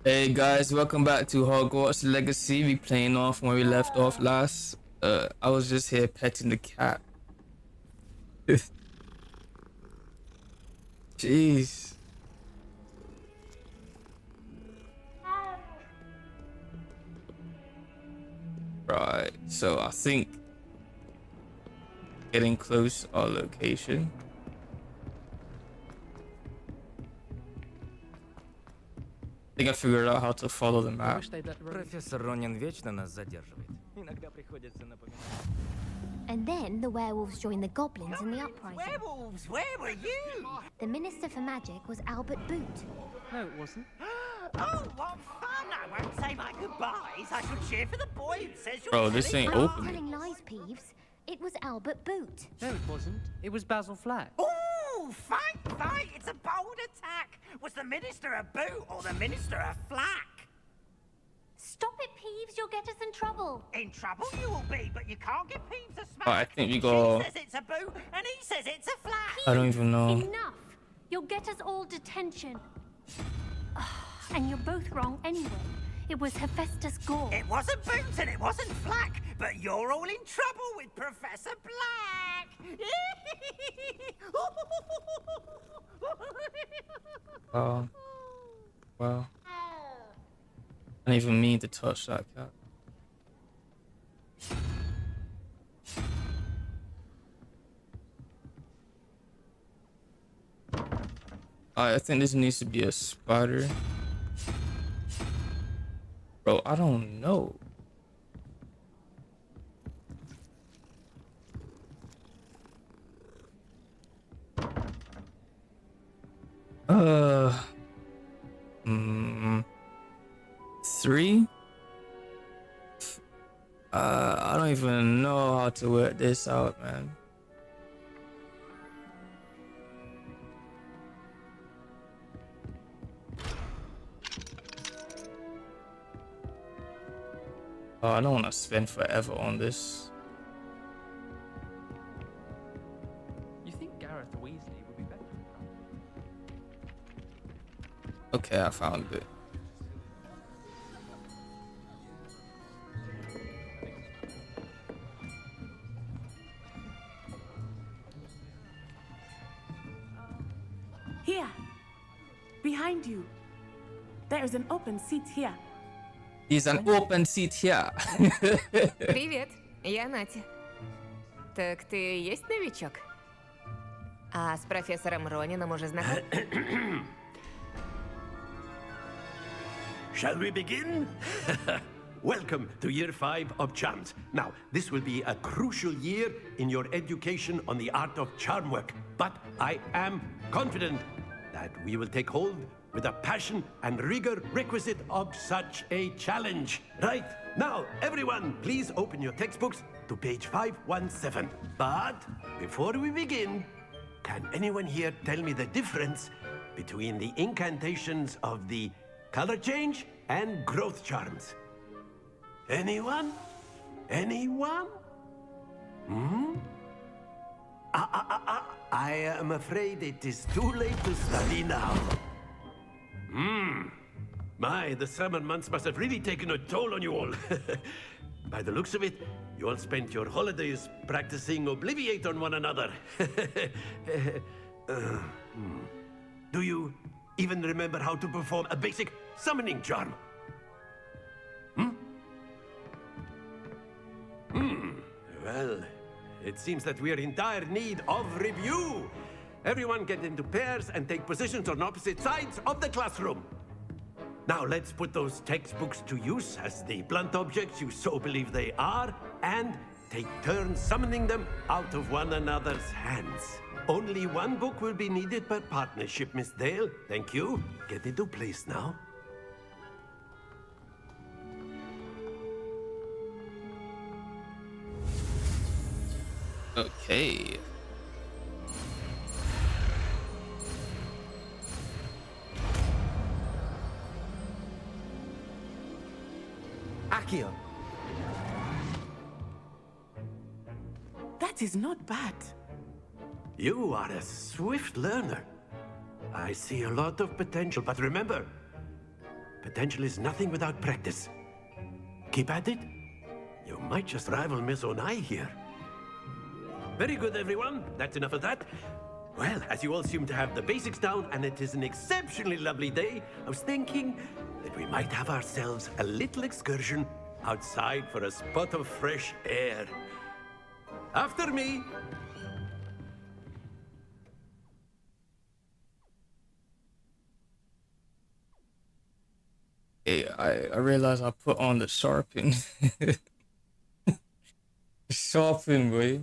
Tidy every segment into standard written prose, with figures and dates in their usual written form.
Hey guys, welcome back to Hogwarts Legacy. We playing off when we left off last. I was just here petting the cat. Jeez. Right, so I think getting close to our location. I think I figured out how to follow the map. Профессор Ронин вечно нас задерживает. Иногда приходится напоминать. And then the werewolves joined the goblins in the uprising. Werewolves, where were you? The Minister for Magic was Albert Boot. No, it wasn't. Oh, what fun! I won't say my goodbyes. I shall cheer for the boy who says you're Bro, this ain't telling open. Telling lies, Peeves. It was Albert Boot. No, it wasn't. It was Basil Flack. Ooh, fight! It's a bold attack. Was the minister a boot or the minister a flack? Stop it, Peeves. You'll get us in trouble. In trouble you will be, but you can't get Peeves a smack. I think we go. She says it's a boot, and he says it's a flack. I don't even know. Enough. You'll get us all detention. And you're both wrong anyway. It was Hephaestus Gore. It wasn't boot and it wasn't flack, but you're all in trouble with Professor Black. Oh, well. I didn't even mean to touch that cat. I think this needs to be a spider. Bro, I don't know. Three? I don't even know how to work this out, man. Oh, I don't want to spend forever on this. You think Gareth Weasley would be better at that? Okay, I found it. Here, behind you. There is an open seat here. There's an open seat here. Привет, я Натя. Так ты и есть новичок? А с профессором Ронином уже знаком? Shall we begin? Welcome to Year 5 of Charms. Now, this will be a crucial year in your education on the art of charm work. But I am confident that we will take hold with the passion and rigor requisite of such a challenge. Right, now, everyone, please open your textbooks to page 517. But before we begin, can anyone here tell me the difference between the incantations of the color change and growth charms? Anyone? Anyone? I am afraid it is too late to study now. My, the summer months must have really taken a toll on you all. By the looks of it, you all spent your holidays practicing Obliviate on one another. Do you even remember how to perform a basic summoning charm? Well, it seems that we are in dire need of review. Everyone get into pairs and take positions on opposite sides of the classroom. Now let's put those textbooks to use as the blunt objects you so believe they are, and take turns summoning them out of one another's hands. Only one book will be needed per partnership, Miss Dale. Thank you. Get into place now. Okay. Accio. That is not bad. You are a swift learner. I see a lot of potential, but remember, Potential is nothing without practice. Keep at it. You might just rival Miss Onai here. Very good, everyone. That's enough of that. Well, as you all seem to have the basics down, and it is an exceptionally lovely day, I was thinking that we might have ourselves a little excursion outside for a spot of fresh air. After me. Hey, I realized I put on the sharpen. Sharpen, boy.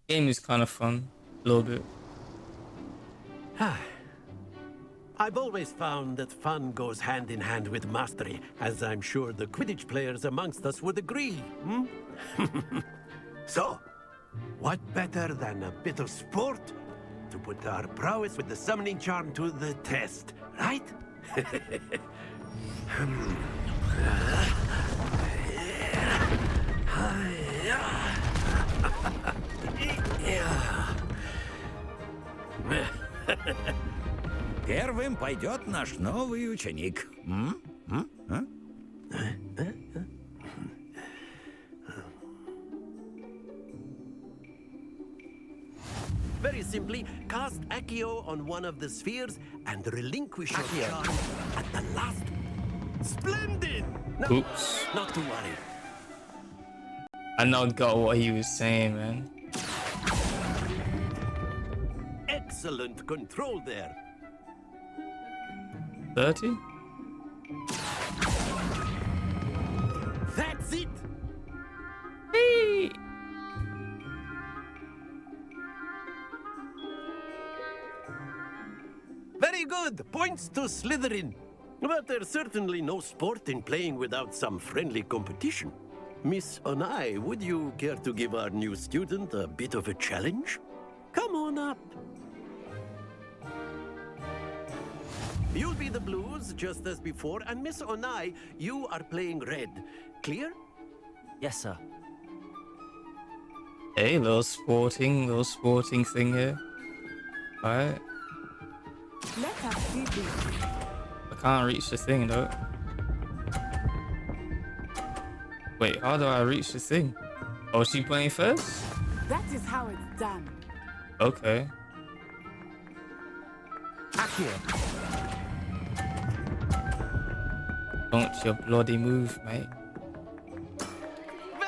Game is kind of fun, a little bit. I've always found that fun goes hand in hand with mastery, as I'm sure the Quidditch players amongst us would agree. So, what better than a bit of sport to put our prowess with the summoning charm to the test, right? Первым пойдет наш новый ученик. Very simply, cast Accio on one of the spheres and relinquish your charm at the last. Splendid! No, Oops. not to worry. I now got what he was saying, man. Excellent control there. 30? That's it! Hey! Very good! Points to Slytherin. But there's certainly no sport in playing without some friendly competition. Miss Onai, would you care to give our new student a bit of a challenge? Come on up. You'll be the blues, just as before, and Miss Onai, you are playing red. Clear? Yes, sir. Hey, little sporting thing here. Alright. Let us see this. I can't reach the thing though. Wait, how do I reach the thing? Oh, is she playing first? That is how it's done. Okay. Don't you bloody move, mate.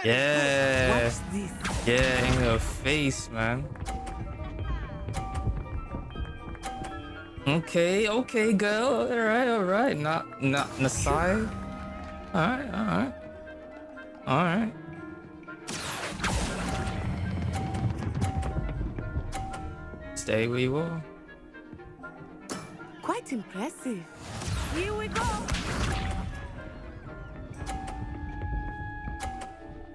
Yeah. Watch this. Yeah, in your face, man. Okay, girl. Alright. Not Nasai. Alright. Stay where you are. Quite impressive. Here we go.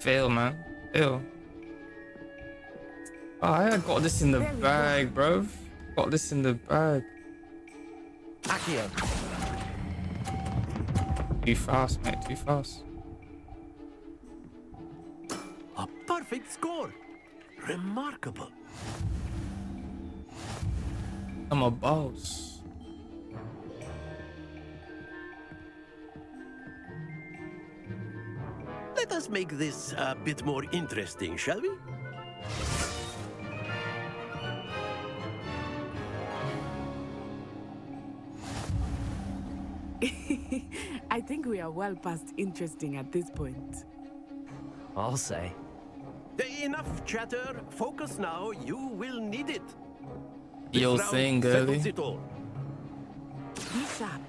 Fail, man. Fail. Oh, I got this in the bag, bro. Got this in the bag. Too fast, mate. Too fast. A perfect score. Remarkable. I'm a boss. Let us make this a bit more interesting, shall we? I think we are well past interesting at this point. I'll say. Enough chatter. Focus now. You will need it. Yo, This round thing, girly. settles it all. Be sharp.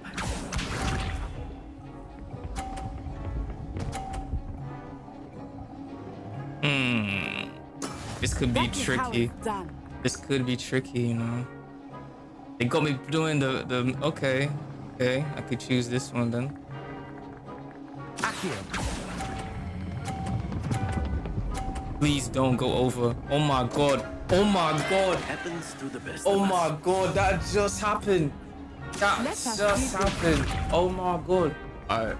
This could be That is how tricky. it's done. This could be tricky, you know. They got me doing the okay. I could choose this one then. Please don't go over. Oh my god. Happens to the best Oh of my us. god, that just happened. That Let us just keep it. happened. Oh my god. Alright.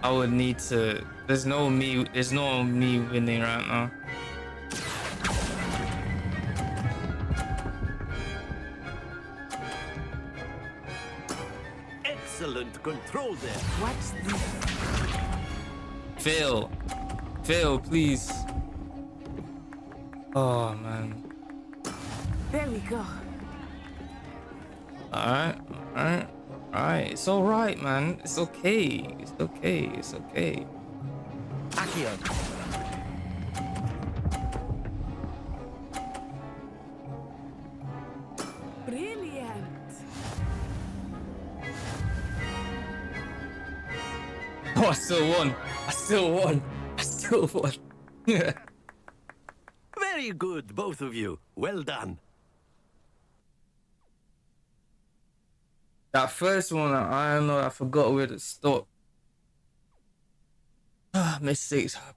I would need to There's no me winning right now. Excellent control there. Watch this. Fail. Fail, please. Oh man. There we go. Alright. It's alright, man. It's okay. It's okay. Accio. Brilliant. Oh, I still won. Very good, both of you. Well done. That first one, I don't know. I forgot where to stop. Mistakes happen.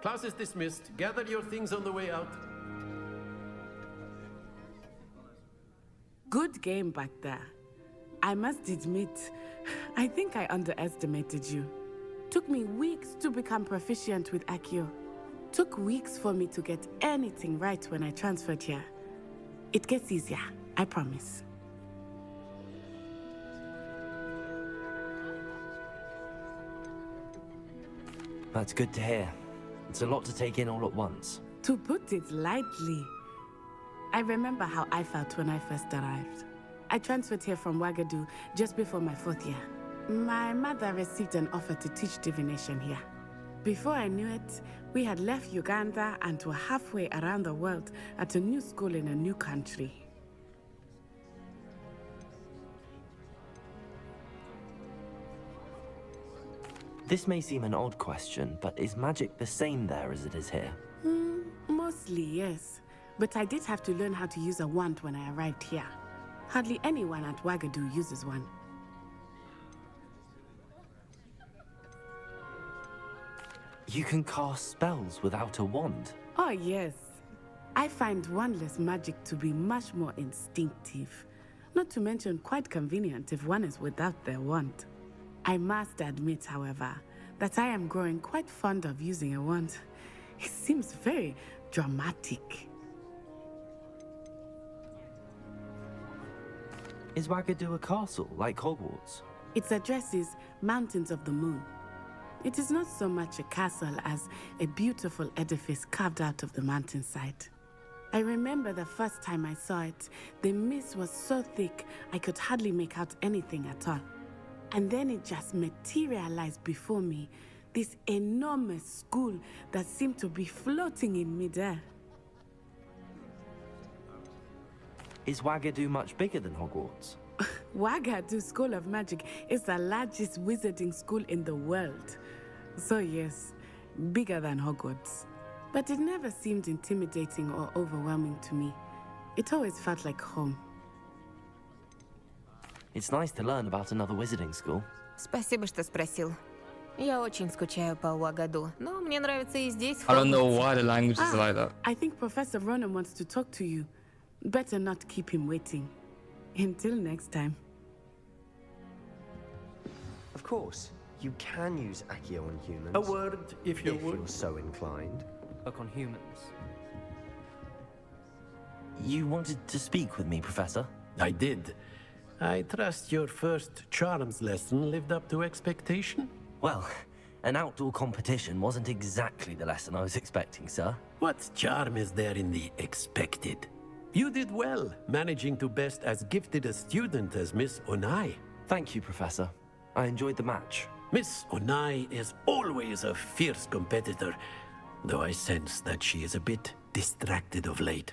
Class is dismissed. Gather your things on the way out. Good game back there. I must admit, I think I underestimated you. Took me weeks to become proficient with Accio. Took weeks for me to get anything right when I transferred here. It gets easier, I promise. That's good to hear. It's a lot to take in all at once. To put it lightly, I remember how I felt when I first arrived. I transferred here from Ouagadougou just before my 4th year. My mother received an offer to teach divination here. Before I knew it, we had left Uganda and were halfway around the world at a new school in a new country. This may seem an odd question, but is magic the same there as it is here? Mostly, yes. But I did have to learn how to use a wand when I arrived here. Hardly anyone at Ouagadougou uses one. You can cast spells without a wand. Oh, yes. I find wandless magic to be much more instinctive. Not to mention quite convenient if one is without their wand. I must admit, however, that I am growing quite fond of using a wand. It seems very dramatic. Is Ouagadougou a castle, like Hogwarts? Its address is Mountains of the Moon. It is not so much a castle as a beautiful edifice carved out of the mountainside. I remember the first time I saw it, the mist was so thick I could hardly make out anything at all. And then it just materialized before me, this enormous school that seemed to be floating in midair. Is Ouagadougou much bigger than Hogwarts? Ouagadougou School of Magic is the largest wizarding school in the world. So yes, bigger than Hogwarts. But it never seemed intimidating or overwhelming to me. It always felt like home. It's nice to learn about another wizarding school. Спасибо, что спросил. Я очень скучаю по Ouagadougou, но мне нравится и здесь, в I don't know Хогвартсе. why the language is like that. I think Professor Ronan wants to talk to you. Better not keep him waiting. Until next time. Of course, you can use Accio on humans. A word, if you if would. you're so inclined. Look on humans. You wanted to speak with me, Professor? I did. I trust your first charms lesson lived up to expectation? Well, an outdoor competition wasn't exactly the lesson I was expecting, sir. What charm is there in the expected? You did well, managing to best as gifted a student as Miss Onai. Thank you, Professor. I enjoyed the match. Miss Onai is always a fierce competitor, though I sense that she is a bit distracted of late.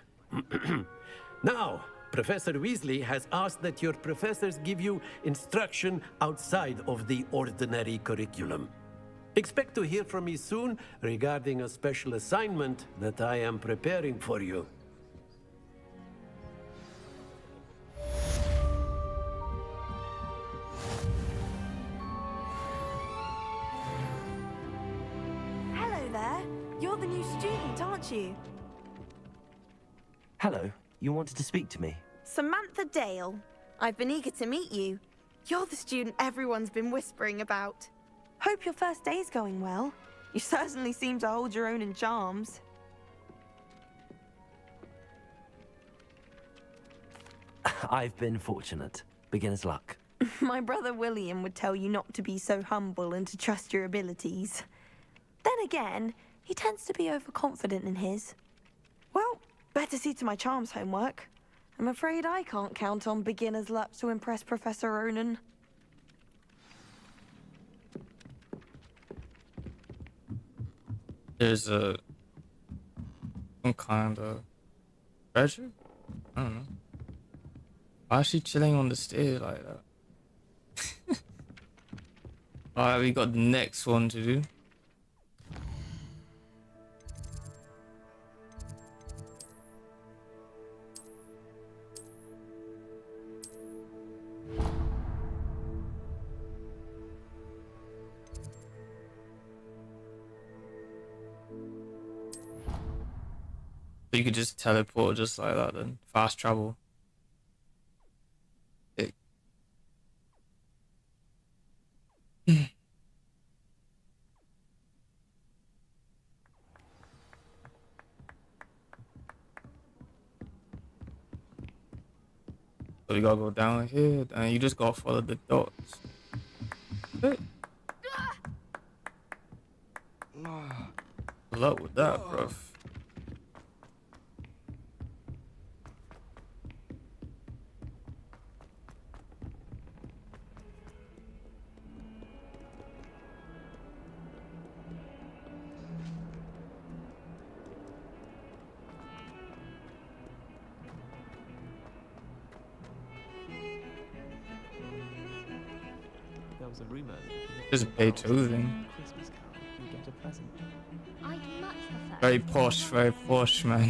Now, Professor Weasley has asked that your professors give you instruction outside of the ordinary curriculum. Expect to hear from me soon regarding a special assignment that I am preparing for you. Hello there. You're the new student, aren't you? Hello, you wanted to speak to me? Samantha Dale. I've been eager to meet you. You're the student everyone's been whispering about. Hope your first day's going well. You certainly seem to hold your own in charms. I've been fortunate. Beginner's luck. My brother William would tell you not to be so humble and to trust your abilities. Then again, he tends to be overconfident in his. Well, better see to my charms homework. I'm afraid I can't count on beginner's luck to impress Professor Ronan. There's some kind of treasure? I don't know. Why is she chilling on the stairs like that? Alright, we got the next one to do. So you could just teleport just like that then. Fast travel. So you gotta go down here and you just gotta follow the dots. Good luck with that, bruv. There was a rumor that if you got Just Beethoven. Christmas carol, you get a present. I'd much prefer. Very posh, man.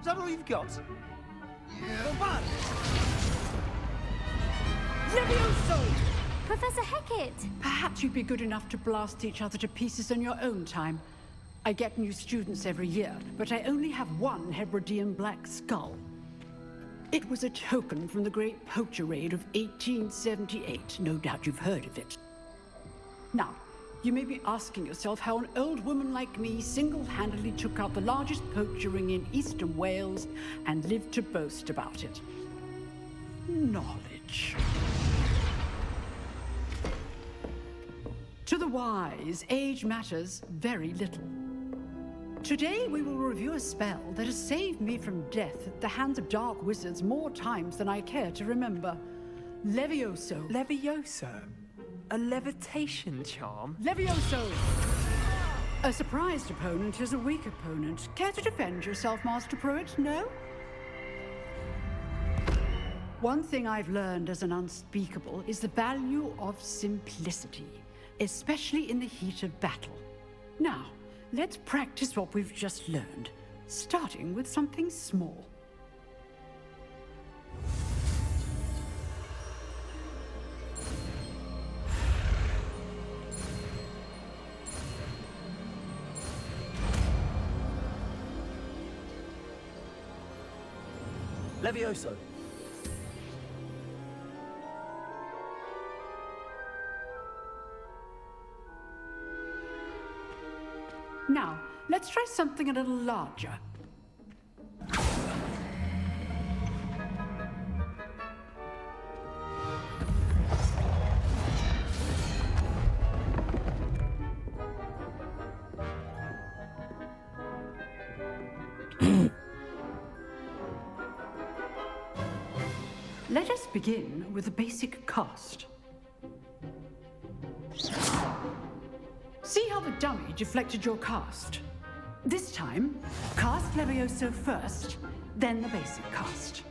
Is that all you've got? Professor Hecat! Perhaps you'd be good enough to blast each other to pieces in your own time. I get new students every year, but I only have one Hebridean black skull. It was a token from the Great Poacher Raid of 1878. No doubt you've heard of it. Now, you may be asking yourself how an old woman like me single-handedly took out the largest poacher ring in eastern Wales and lived to boast about it. Knowledge. To the wise, age matters very little. Today we will review a spell that has saved me from death at the hands of dark wizards more times than I care to remember. Levioso. Levioso? A levitation charm? Levioso! A surprised opponent is a weak opponent. Care to defend yourself, Master Pruitt? No? One thing I've learned as an unspeakable is the value of simplicity, especially in the heat of battle. Now, let's practice what we've just learned, starting with something small. Levioso. Now, let's try something a little larger. Let us begin with a basic cast. See how the dummy deflected your cast? This time, cast Levioso first, then the basic cast.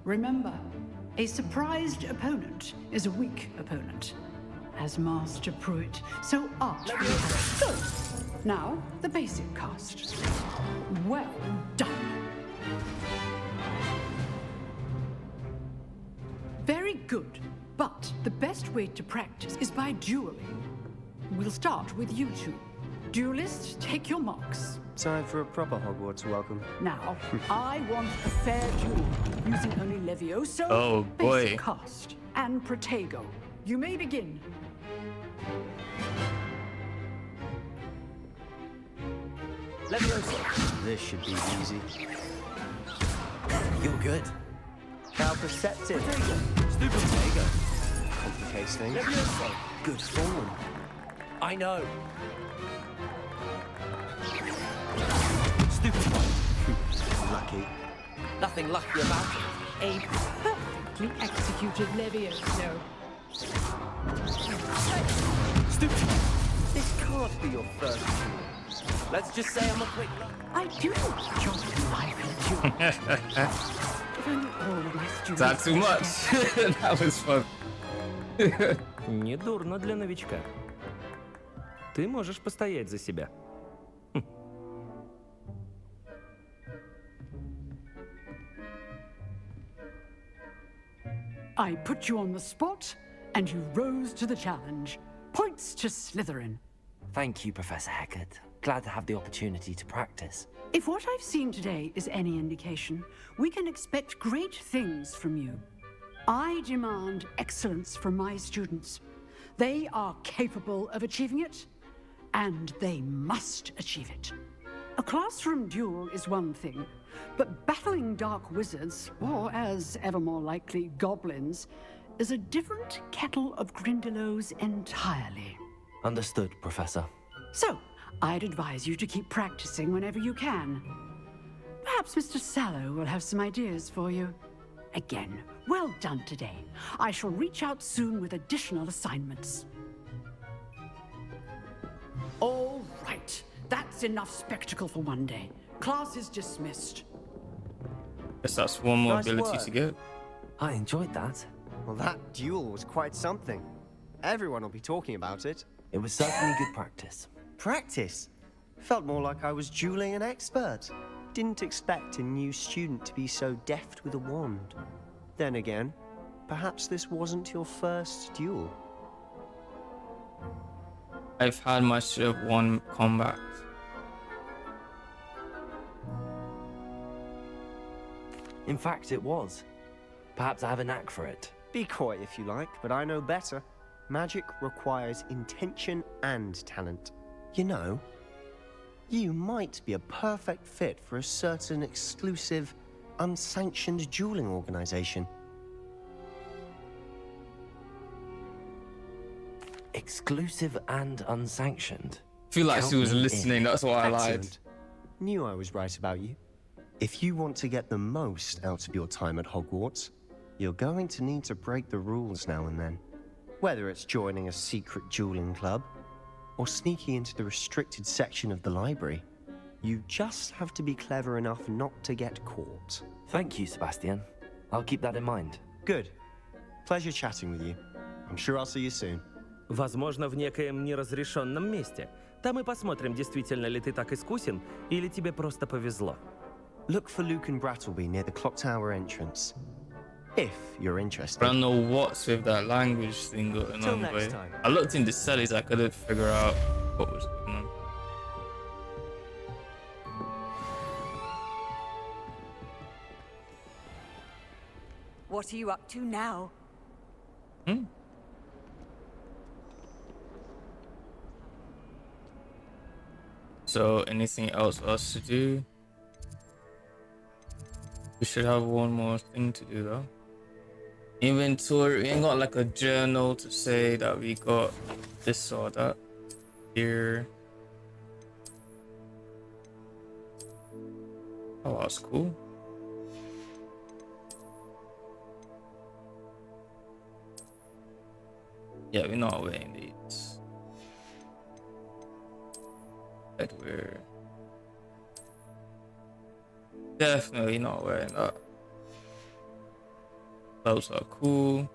Remember, a surprised opponent is a weak opponent. As Master Pruitt, so art. So, Now, the basic cast. Well done. Very good, but the best way to practice is by dueling. We'll start with you two. Duelists, take your marks. Time for a proper Hogwarts welcome. Now, I want a fair duel, using only Levioso, Oh, boy. basic cast, and Protego. You may begin. Leviosa. This should be easy. You're good. How perceptive. Stupid Protego. Complicates things. Leviosa. Good form. I know. Stupid one. Lucky. Nothing lucky about it. A perfectly executed Levioso. Stupid. This can't be your first duel. Let's just say I'm a quick look. I do enjoy lively duels. If only all of my students... Is that too much? That was fun. Недурно для новичка. Ты можешь постоять за себя. I put you on the spot, and you rose to the challenge. Points to Slytherin. Thank you, Professor Hecat. Glad to have the opportunity to practice. If what I've seen today is any indication, we can expect great things from you. I demand excellence from my students. They are capable of achieving it, and they must achieve it. A classroom duel is one thing, but battling dark wizards, or as ever more likely, goblins, is a different kettle of Grindylows entirely. Understood, Professor. So, I'd advise you to keep practicing whenever you can. Perhaps Mr. Sallow will have some ideas for you. Again, well done today. I shall reach out soon with additional assignments. All right. That's enough spectacle for one day. Class is dismissed. Guess that's one more Nice ability work. to get. I enjoyed that. Well, that duel was quite something. Everyone will be talking about it. It was certainly good practice. Practice? Felt more like I was dueling an expert. Didn't expect a new student to be so deft with a wand. Then again, perhaps this wasn't your first duel. I've had my share of one combat. In fact, it was. Perhaps I have a knack for it. Be coy if you like, but I know better. Magic requires intention and talent. You know, you might be a perfect fit for a certain exclusive, unsanctioned dueling organization. Exclusive and unsanctioned. I feel like Count she was me in. listening, that's why I lied. Excellent. Knew I was right about you. If you want to get the most out of your time at Hogwarts, you're going to need to break the rules now and then. Whether it's joining a secret dueling club, or sneaking into the restricted section of the library, you just have to be clever enough not to get caught. Thank you, Sebastian. I'll keep that in mind. Good. Pleasure chatting with you. I'm sure I'll see you soon. Возможно, в некоем неразрешенном месте. Там и посмотрим, действительно ли ты так искусен, или тебе просто повезло. Look for Luke and Brattleby near the clock tower entrance. If you're interested. I don't know what's with that language thing going Till on, next but time. I looked in the cellies, I couldn't figure out what was going on. What are you up to now? So, anything else for us to do? We should have one more thing to do though. Inventory, we ain't got like a journal to say that we got this or that here. Oh, that's cool. Yeah, we're not weighing these. That we're definitely not wearing that. Those are cool.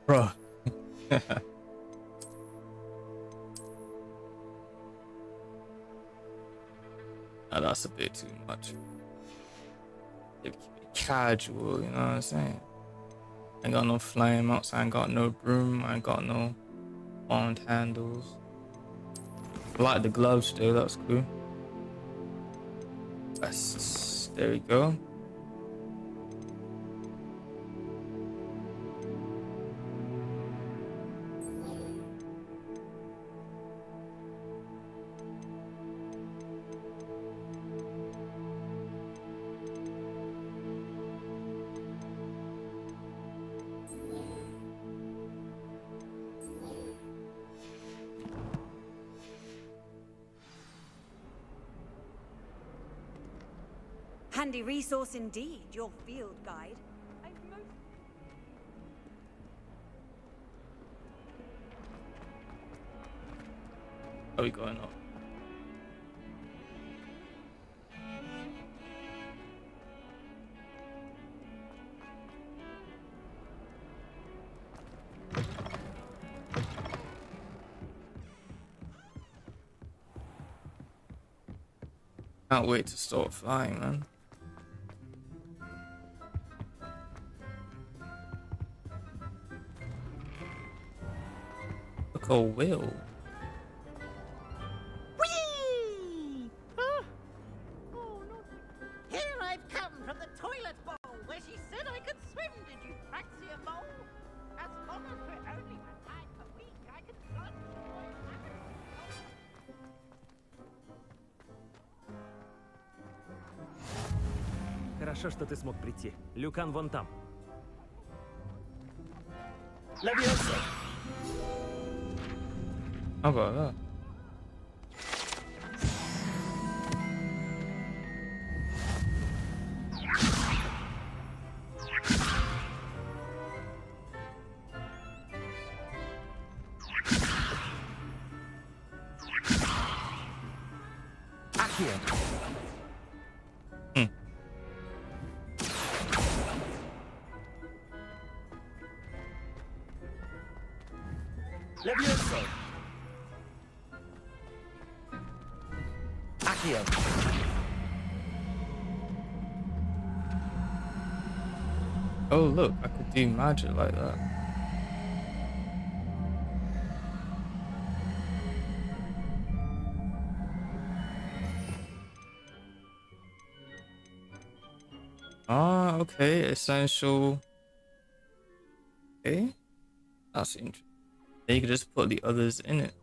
Bro. Now that's a bit too much. Keep it casual, you know what I'm saying? I ain't got no flame outs, I ain't got no broom, I ain't got no wand handles. I like the gloves though, that's cool. There we go. Handy resource indeed, your field guide. Are we going up? Can't wait to start flying, man. Look a whale. Whee! Oh. Oh, no. Here I've come from the toilet bowl where she said I could swim. Did you fancy a bowl? As long as we're only for time a week, I can plunge. Хорошо, что ты смог прийти. Люкан вон там. Leviosa! How about that? Accio! Leviosa! Accio! Oh look, I could do magic like that. Ah, okay, essential. Okay, that's interesting. Then you can just put the others in it.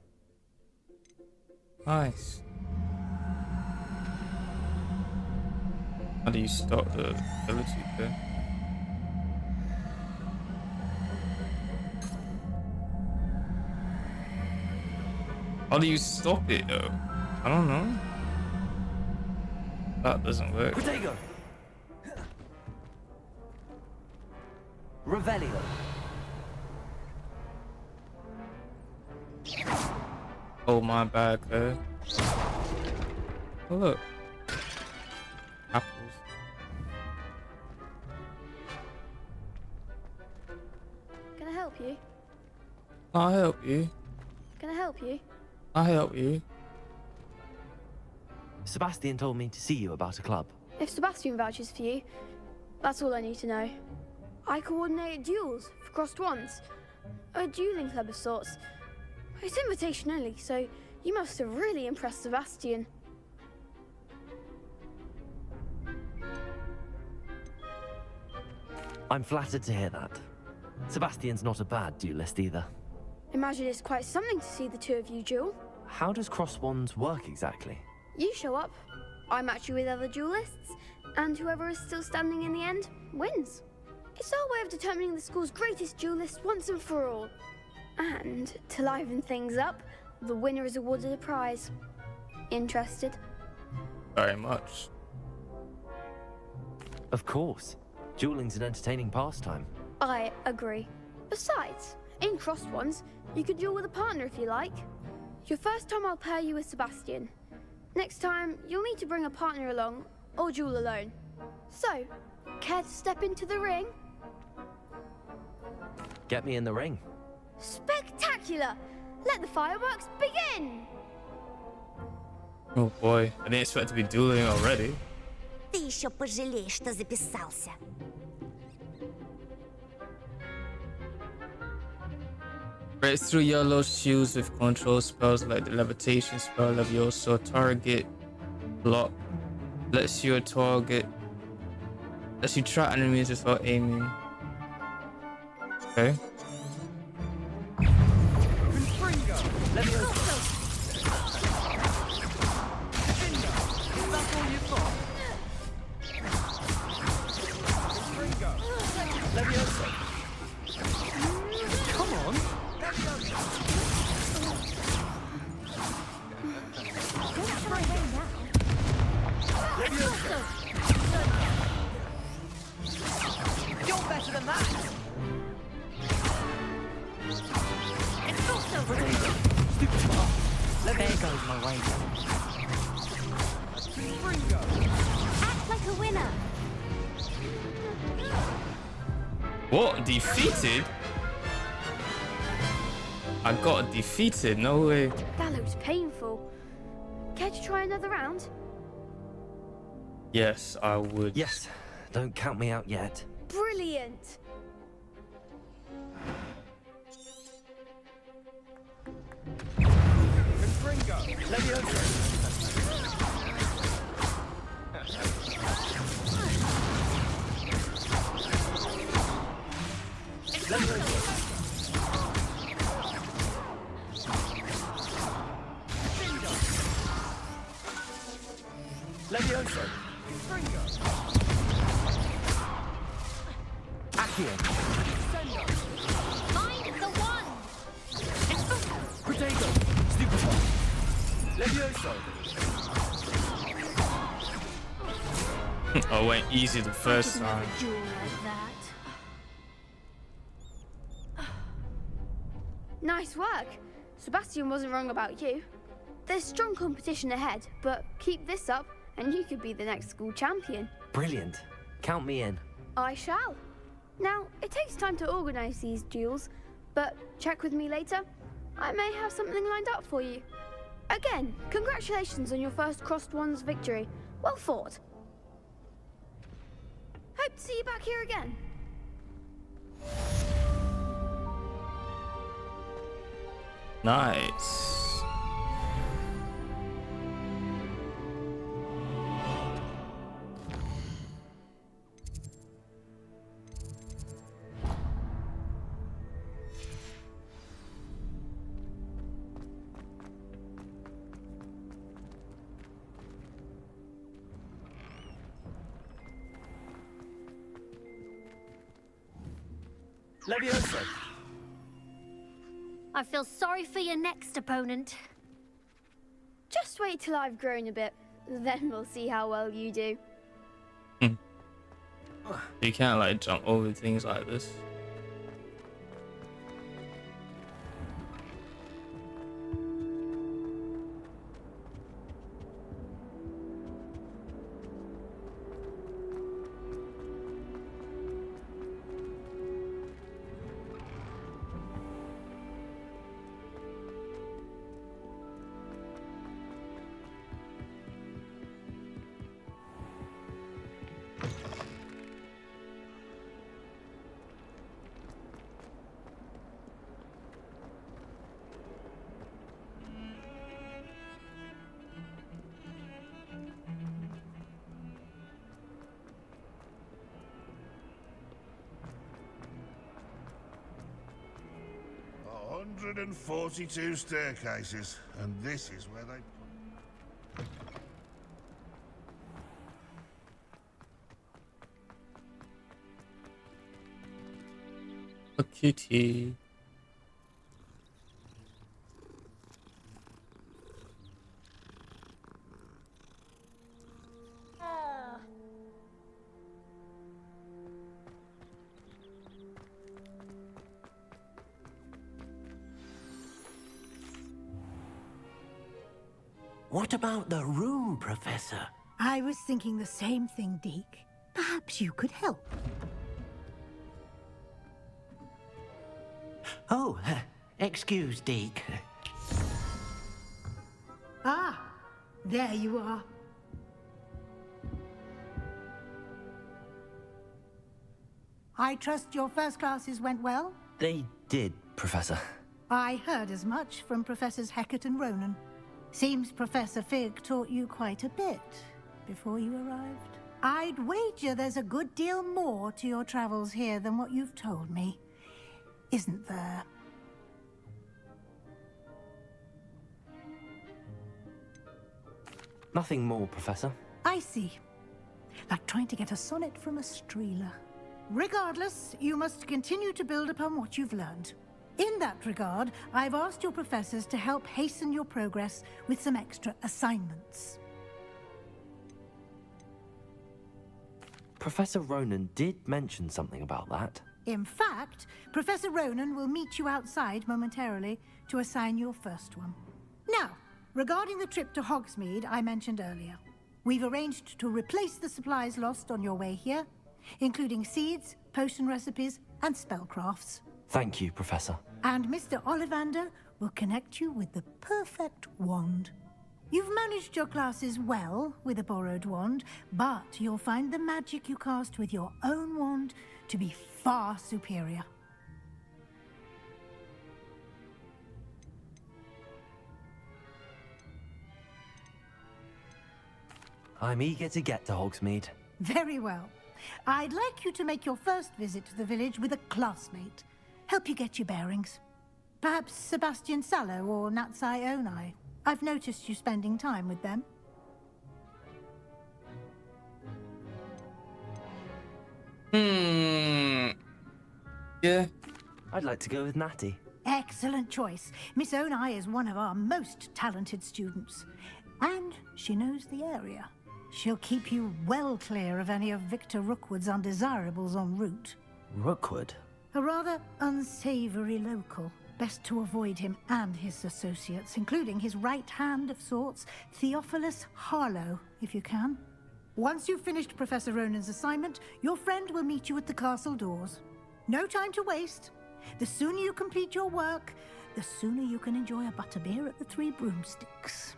Nice. How do you stop the ability there? How do you stop it though? I don't know. That doesn't work. Protego! Revelio! Oh my bad, oh look. Apples. Can I help you? I'll help you. Can I help you? I'll help you. Sebastian told me to see you about a club. If Sebastian vouches for you, that's all I need to know. I coordinate duels for crossed wands. A dueling club of sorts. It's invitation only, so you must have really impressed Sebastian. I'm flattered to hear that. Sebastian's not a bad duelist either. Imagine it's quite something to see the two of you duel. How does cross wands work exactly? You show up, I match you with other duelists, and whoever is still standing in the end wins. It's our way of determining the school's greatest duelist once and for all. And to liven things up, the winner is awarded a prize. Interested? Very much. Of course. Dueling's an entertaining pastime. I agree. Besides, in crossed ones, you could duel with a partner if you like. Your first time I'll pair you with Sebastian. Next time, you'll need to bring a partner along, or duel alone. So, care to step into the ring? Get me in the ring. Spectacular! Let the fireworks begin! Oh boy, I didn't expect to be dueling already. Ты еще пожалеешь, что записался. Breaks through yellow shields with control spells like the levitation spell Levioso. Target block lets you trap enemies without aiming. Okay. Come on. You're better than that. It's also Stupid ball. There goes my way. Act like a winner. What? Defeated? I got defeated, no way. That looks painful. Care to try another round? Yes, I would. Yes, don't count me out yet. Brilliant! Levioso. Accio. Find the one. Protego. Stupefy. Levioso. I went easy the first time. Duel like that. Nice work. Sebastian wasn't wrong about you. There's strong competition ahead, but keep this up and you could be the next school champion. Brilliant. Count me in. I shall. Now, it takes time to organize these duels, but check with me later. I may have something lined up for you. Again, congratulations on your first Crossed Ones victory. Well fought. Hope to see you back here again. Nice. Levioso. I feel sorry for your next opponent. Just wait till I've grown a bit, then we'll see how well you do. You can't like jump over things like this. Oh, 142 staircases, and this is where they... A kitty. What about the room, Professor? I was thinking the same thing, Deke. Perhaps you could help. Oh, excuse, Deke. Ah, there you are. I trust your first classes went well? They did, Professor. I heard as much from Professors Hecat and Ronan. Seems Professor Fig taught you quite a bit before you arrived. I'd wager there's a good deal more to your travels here than what you've told me. Isn't there? Nothing more, Professor. I see. Like trying to get a sonnet from a streeler. Regardless, you must continue to build upon what you've learned. In that regard, I've asked your professors to help hasten your progress with some extra assignments. Professor Ronan did mention something about that. In fact, Professor Ronan will meet you outside momentarily to assign your first one. Now, regarding the trip to Hogsmeade I mentioned earlier, we've arranged to replace the supplies lost on your way here, including seeds, potion recipes, and spellcrafts. Thank you, Professor. And Mr. Ollivander will connect you with the perfect wand. You've managed your classes well with a borrowed wand, but you'll find the magic you cast with your own wand to be far superior. I'm eager to get to Hogsmeade. Very well. I'd like you to make your first visit to the village with a classmate. Help you get your bearings. Perhaps Sebastian Sallow or Natsai Onai. I've noticed you spending time with them. Yeah. I'd like to go with Natty. Excellent choice. Miss Onai is one of our most talented students. And she knows the area. She'll keep you well clear of any of Victor Rookwood's undesirables en route. Rookwood? A rather unsavory local. Best to avoid him and his associates, including his right hand of sorts, Theophilus Harlow, if you can. Once you've finished Professor Ronan's assignment, your friend will meet you at the castle doors. No time to waste. The sooner you complete your work, the sooner you can enjoy a butterbeer at the Three Broomsticks.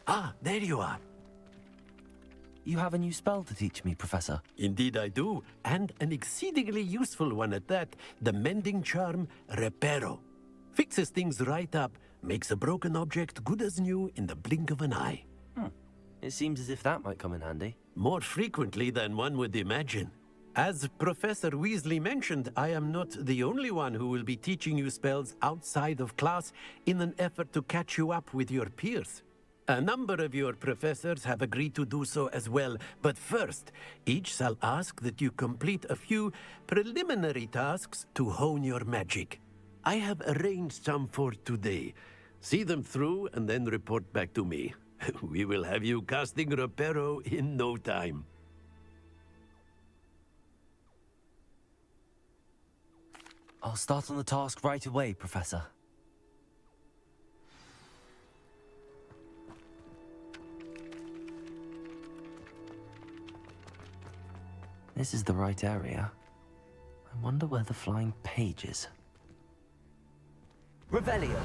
Ah, there you are. You have a new spell to teach me, Professor. Indeed I do, and an exceedingly useful one at that. The mending charm, Reparo. Fixes things right up, makes a broken object good as new in the blink of an eye. It seems as if that might come in handy. More frequently than one would imagine. As Professor Weasley mentioned, I am not the only one who will be teaching you spells outside of class in an effort to catch you up with your peers. A number of your professors have agreed to do so as well, but first, each shall ask that you complete a few preliminary tasks to hone your magic. I have arranged some for today. See them through and then report back to me. We will have you casting Reparo in no time. I'll start on the task right away, Professor. This is the right area. I wonder where the flying page is. Revelio!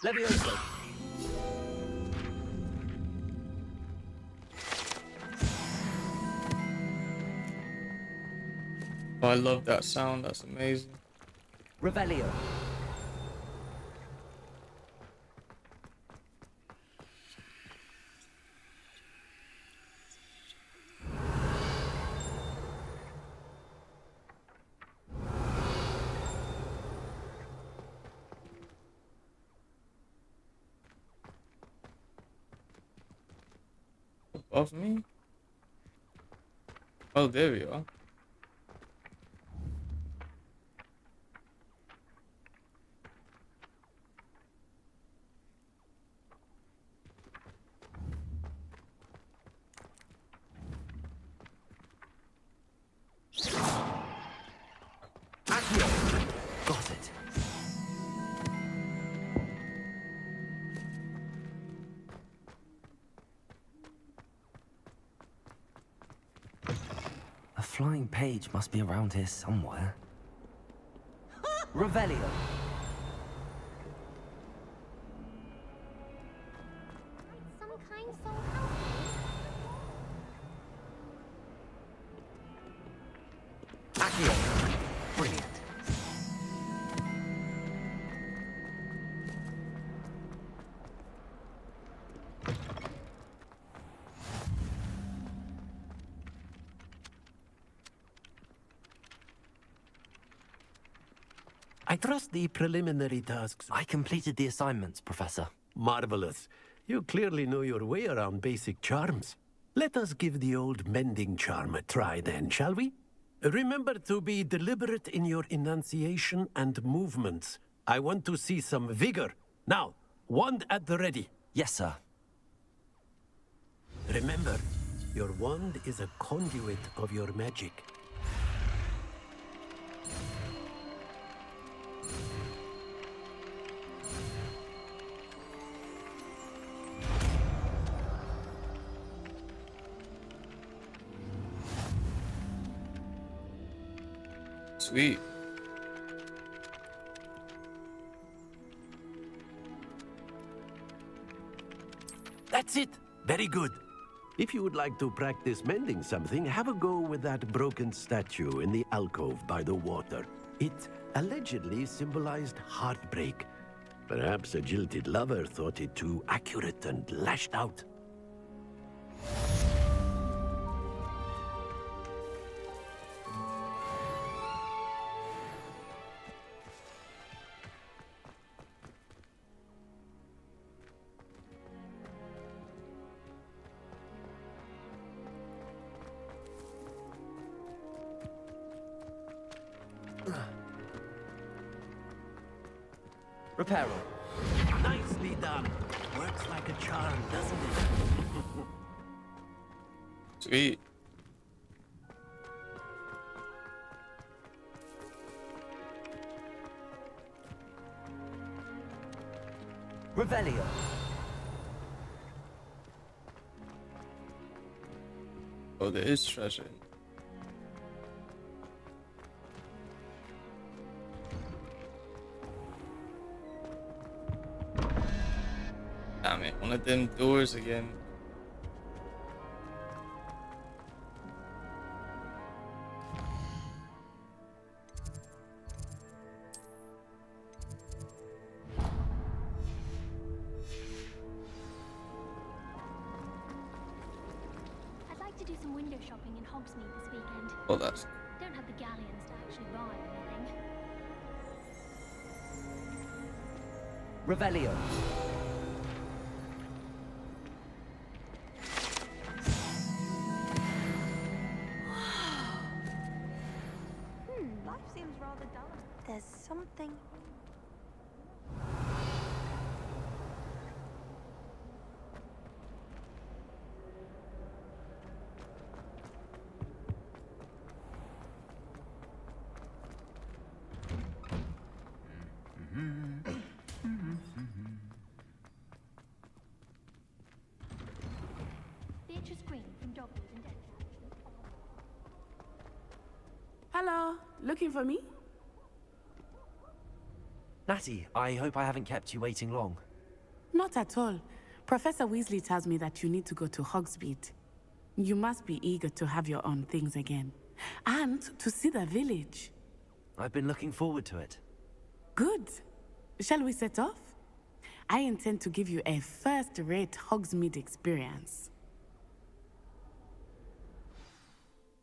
Levioso! Oh, I love that sound. That's amazing. Revelio. Above me? Oh, there we are. flying page must be around here somewhere. Revelio. Some kind soul Accio. Brilliant. I trust the preliminary tasks. I completed the assignments, Professor. Marvelous. You clearly know your way around basic charms. Let us give the old mending charm a try then, shall we? Remember to be deliberate in your enunciation and movements. I want to see some vigor. Now, wand at the ready. Yes, sir. Remember, your wand is a conduit of your magic. Sweet. That's it. Very good. If you would like to practice mending something, have a go with that broken statue in the alcove by the water. It allegedly symbolized heartbreak. Perhaps a jilted lover thought it too accurate and lashed out. Reparo. Nicely done. Works like a charm, doesn't it? Sweet. Revelio. Oh, there is treasure. Damn it, one of them doors again. I'd like to do some window shopping in Hogsmeade this weekend. Oh, that's Don't have the galleons to actually buy anything. Revelio. Life seems rather dull. There's something. Beatrice Green from Dogwood and Death. Hello, looking for me? Natty, I hope I haven't kept you waiting long. Not at all. Professor Weasley tells me that you need to go to Hogsmeade. You must be eager to have your own things again. And to see the village. I've been looking forward to it. Good. Shall we set off? I intend to give you a first-rate Hogsmeade experience.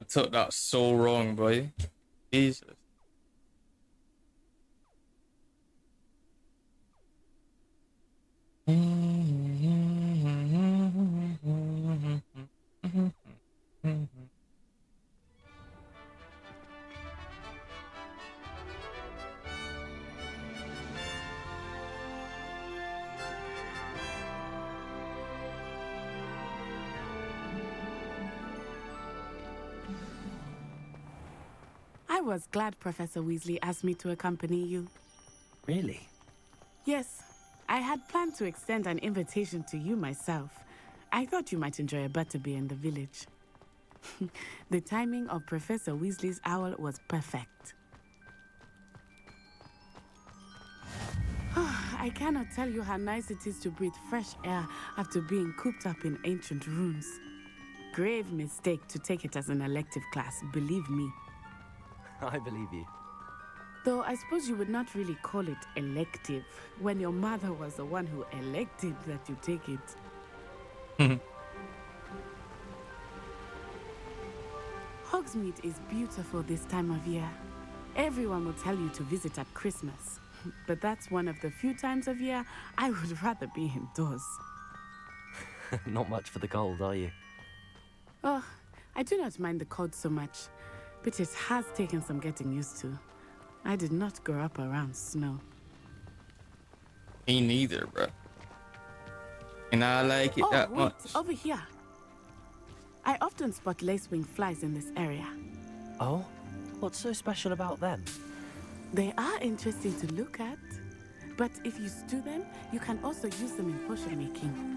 I took that so wrong, boy. Jesus. I was glad Professor Weasley asked me to accompany you. Really? Yes, I had planned to extend an invitation to you myself. I thought you might enjoy a butterbeer in the village. The timing of Professor Weasley's owl was perfect. I cannot tell you how nice it is to breathe fresh air after being cooped up in ancient ruins. Grave mistake to take it as an elective class, believe me. I believe you. Though I suppose you would not really call it elective when your mother was the one who elected that you take it. Hogsmeade is beautiful this time of year. Everyone will tell you to visit at Christmas. But that's one of the few times of year I would rather be indoors. Not much for the cold, are you? Oh, I do not mind the cold so much, but it has taken some getting used to. I did not grow up around snow. Me neither, bro. And I like it that wait, much. Over here. I often spot lacewing flies in this area. Oh? What's so special about them? They are interesting to look at, but if you stew them, you can also use them in potion making.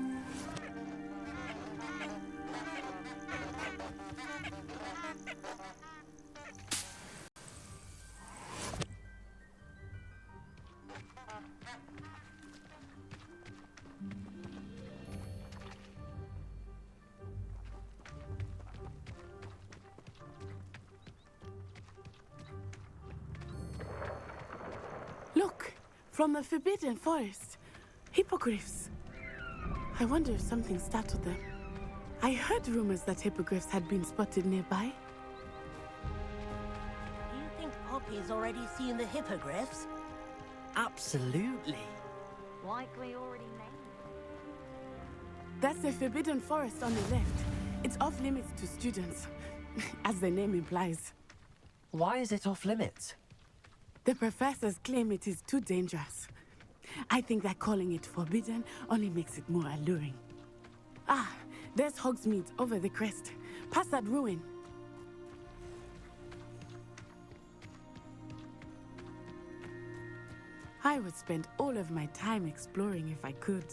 Look, from the Forbidden Forest. Hippogriffs. I wonder if something startled them. I heard rumors that hippogriffs had been spotted nearby. Do you think Poppy's already seen the hippogriffs? Absolutely. Likely already named. That's the Forbidden Forest on the left. It's off limits to students, as the name implies. Why is it off limits? The professors claim it is too dangerous. I think that calling it forbidden only makes it more alluring. Ah, there's Hogsmeade over the crest. Past that ruin. I would spend all of my time exploring if I could.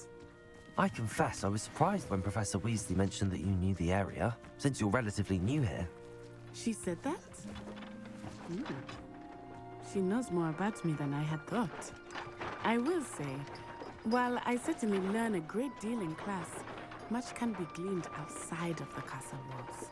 I confess I was surprised when Professor Weasley mentioned that you knew the area, since you're relatively new here. She said that? She knows more about me than I had thought. I will say, while I certainly learn a great deal in class, much can be gleaned outside of the castle walls.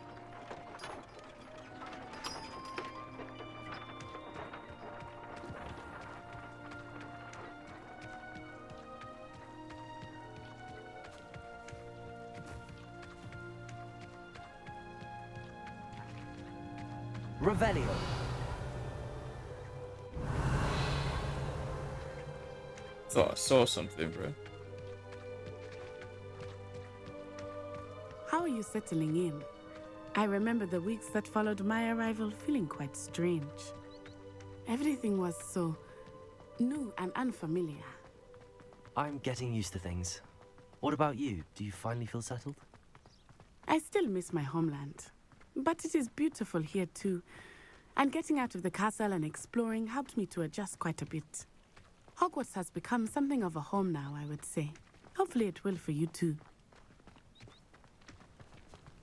Revelio. Thought I saw something, bro. How are you settling in? I remember the weeks that followed my arrival feeling quite strange. Everything was so new and unfamiliar. I'm getting used to things. What about you? Do you finally feel settled? I still miss my homeland, but it is beautiful here too. And getting out of the castle and exploring helped me to adjust quite a bit. Hogwarts has become something of a home now, I would say. Hopefully it will for you too.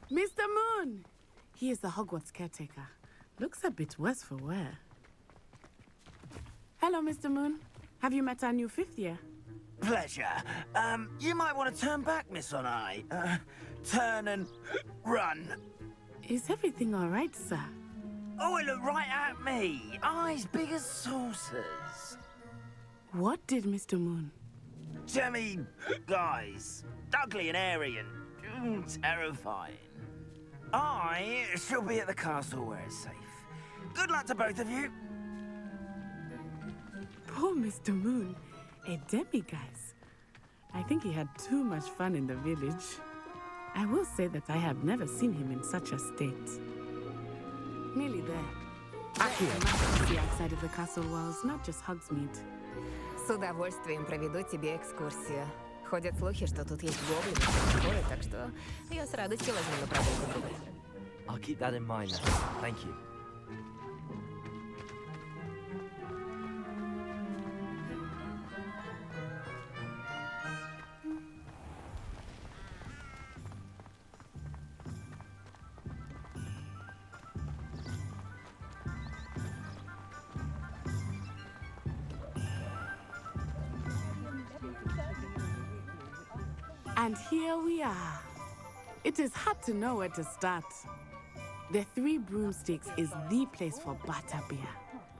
Mr. Moon! He is the Hogwarts caretaker. Looks a bit worse for wear. Hello, Mr. Moon. Have you met our new fifth year? Pleasure. You might want to turn back, Miss Onai. Turn and run. Is everything all right, sir? Oh, it looked right at me. Eyes big as saucers. What did Mr. Moon? Jemmy, guys. Ugly and airy and terrifying. I shall be at the castle where it's safe. Good luck to both of you. Poor Mr. Moon. A demiguise. I think he had too much fun in the village. I will say that I have never seen him in such a state. Nearly there. There's much to see outside of the castle walls, not just Hogsmeade. С удовольствием проведу тебе экскурсию. Ходят слухи, что тут есть гоблины, так что я с радостью возьму на прогулку друга. I'll keep that in mind. Thank you. And here we are. It is hard to know where to start. The Three Broomsticks is the place for butterbeer.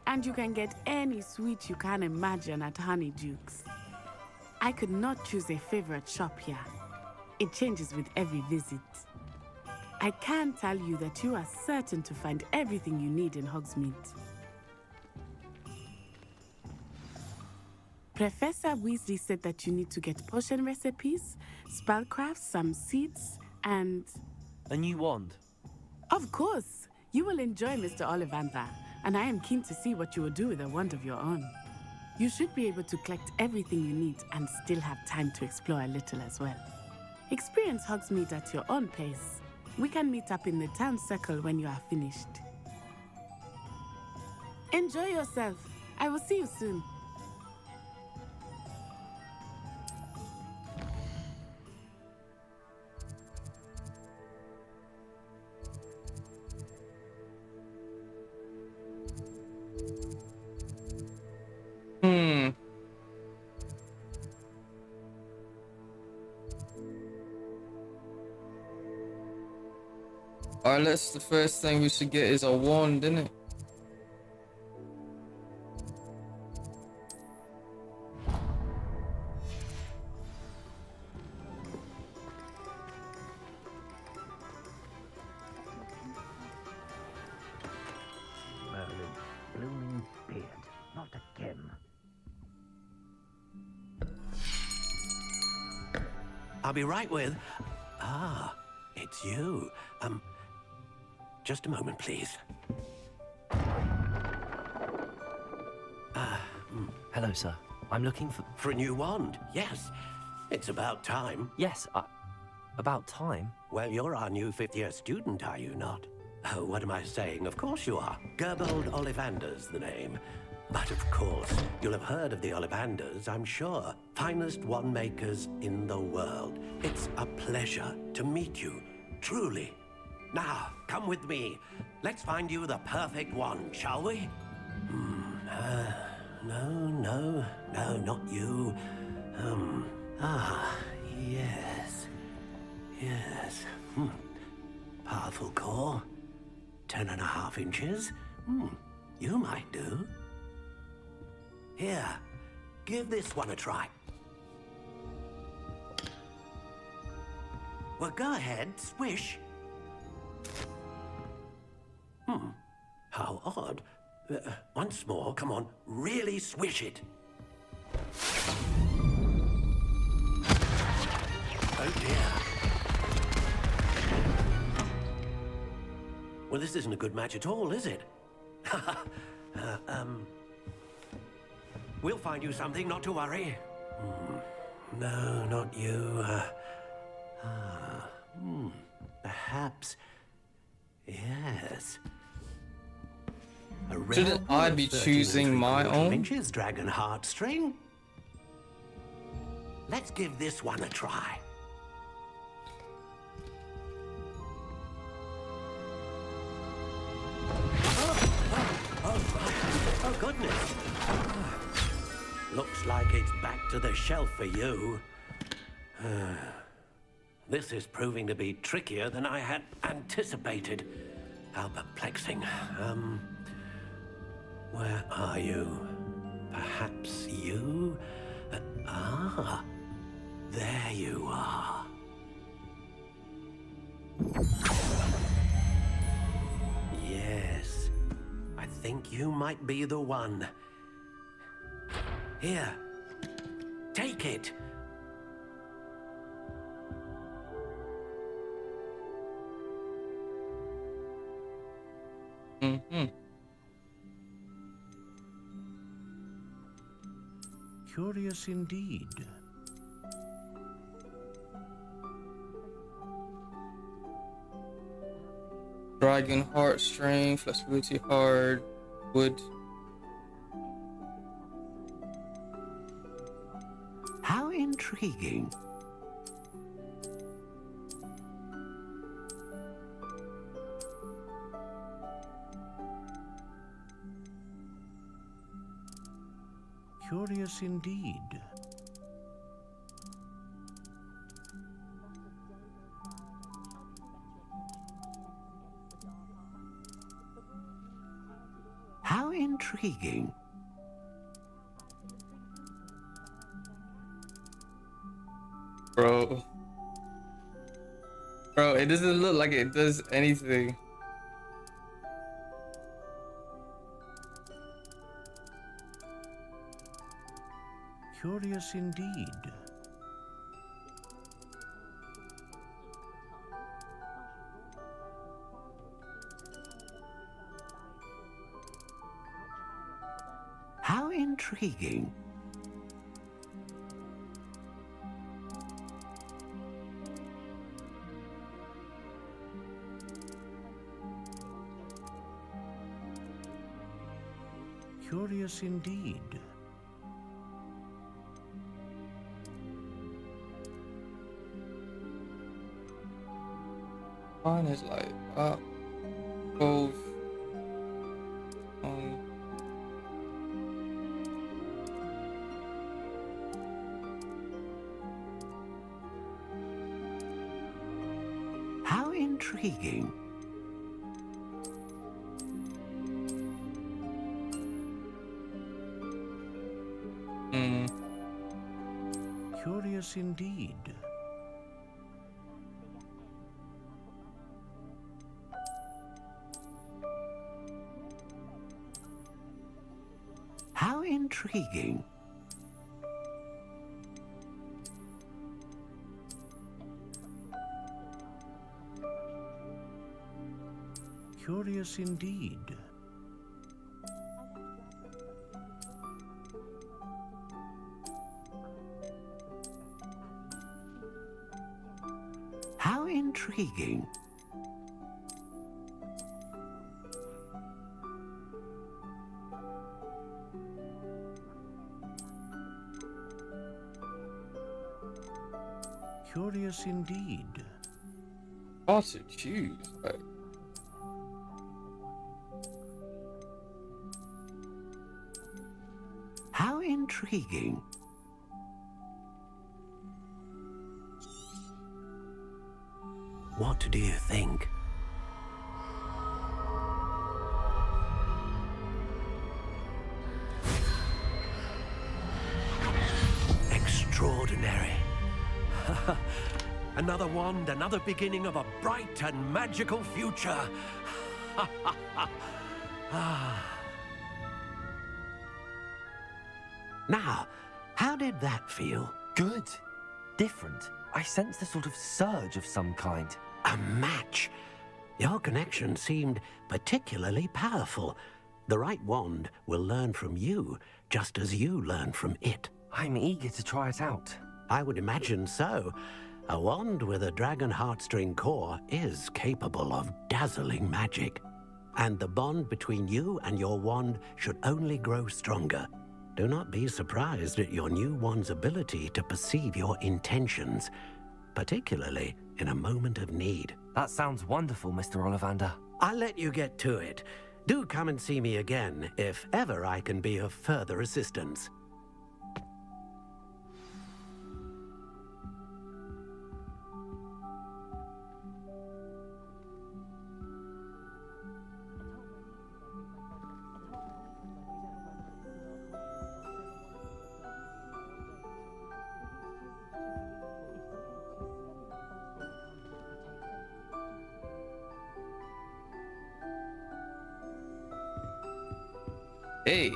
And you can get any sweet you can imagine at Honeydukes. I could not choose a favorite shop here. It changes with every visit. I can tell you that you are certain to find everything you need in Hogsmeade. Professor Weasley said that you need to get potion recipes, spellcrafts, some seeds, and... A new wand. Of course! You will enjoy Mr. Ollivander, and I am keen to see what you will do with a wand of your own. You should be able to collect everything you need and still have time to explore a little as well. Experience Hogsmeade at your own pace. We can meet up in the town circle when you are finished. Enjoy yourself. I will see you soon. Alright, the first thing we should get is a wand, isn't it? Merlin, blooming beard, not again. I'll be right with... Ah, it's you. Just a moment, please. Hello, sir. I'm looking for... For a new wand, yes. It's about time. Yes, about time? Well, you're our new fifth-year student, are you not? Oh, what am I saying? Of course you are. Gerbold Ollivander's the name. But of course, you'll have heard of the Ollivanders, I'm sure. Finest wand makers in the world. It's a pleasure to meet you, truly. Now, come with me. Let's find you the perfect wand, shall we? No, not you. Yes. Powerful core. 10.5 inches. You might do. Here, give this one a try. Well, go ahead, swish. How odd. Once more, come on, really swish it. Oh dear. Well, this isn't a good match at all, is it? We'll find you something, not to worry. No, not you. Perhaps... Yes. Shouldn't I be choosing my own? Inches dragon heartstring. Let's give this one a try. Oh goodness. Looks like it's back to the shelf for you. This is proving to be trickier than I had anticipated. How perplexing. Where are you? Perhaps you? There you are. Yes, I think you might be the one. Here, take it. Curious indeed. Dragon heartstring, flexibility hard, wood. How intriguing. Curious indeed. intriguing. Bro. Bro, it doesn't look like it does anything. Curious indeed. How intriguing. Curious indeed. Mine is like both. How intriguing. Curious indeed. How intriguing. Curious indeed. How intriguing. Curious indeed. Hard to choose, like. How intriguing. What do you think? Extraordinary. Another wand, another beginning of a bright and magical future. Now, how did that feel? Good. Different. I sensed a sort of surge of some kind. A match. Your connection seemed particularly powerful. The right wand will learn from you, just as you learn from it. I'm eager to try it out. I would imagine so. A wand with a dragon heartstring core is capable of dazzling magic. And the bond between you and your wand should only grow stronger. Do not be surprised at your new wand's ability to perceive your intentions, particularly in a moment of need. That sounds wonderful, Mr. Ollivander. I'll let you get to it. Do come and see me again if ever I can be of further assistance. Hey.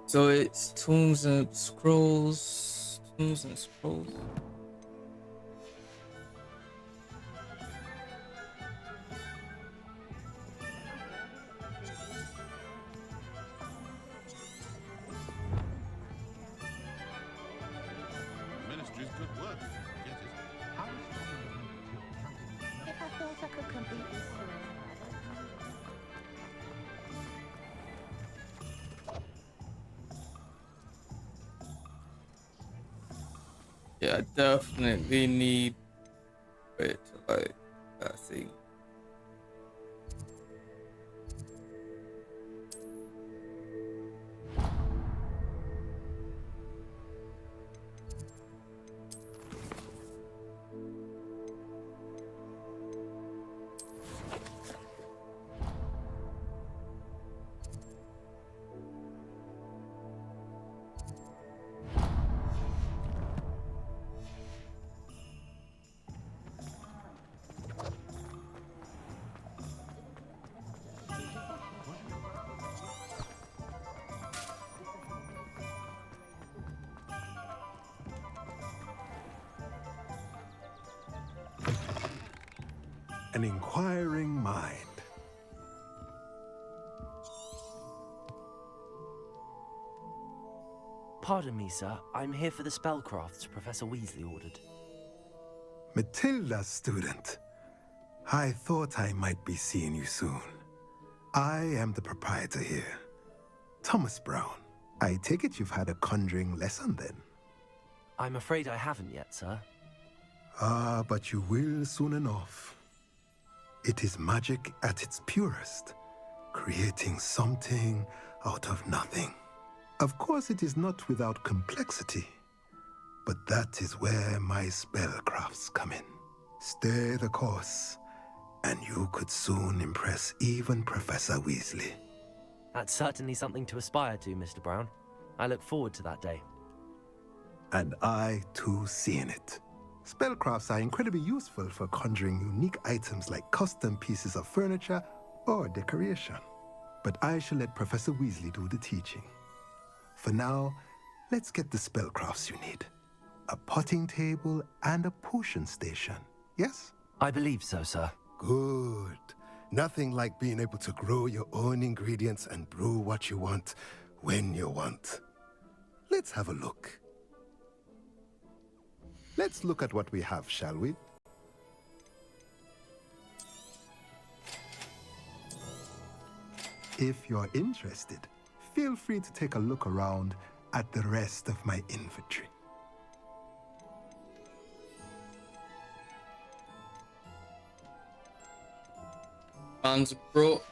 So it's Tombs and Scrolls. Tombs and Scrolls. Yeah, I definitely need it to like that thing. An inquiring mind. Pardon me, sir. I'm here for the spellcrafts Professor Weasley ordered. Matilda's student. I thought I might be seeing you soon. I am the proprietor here, Thomas Brown. I take it you've had a conjuring lesson then? I'm afraid I haven't yet, sir. Ah, but you will soon enough. It is magic at its purest, creating something out of nothing. Of course, it is not without complexity, but that is where my spellcrafts come in. Stay the course, and you could soon impress even Professor Weasley. That's certainly something to aspire to, Mr. Brown. I look forward to that day. And I, too, seeing it. Spellcrafts are incredibly useful for conjuring unique items like custom pieces of furniture or decoration. But I shall let Professor Weasley do the teaching. For now, let's get the spellcrafts you need. A potting table and a potion station, yes? I believe so, sir. Good. Nothing like being able to grow your own ingredients and brew what you want when you want. Let's have a look. Let's look at what we have, shall we? If you're interested, feel free to take a look around at the rest of my inventory. Man's broke.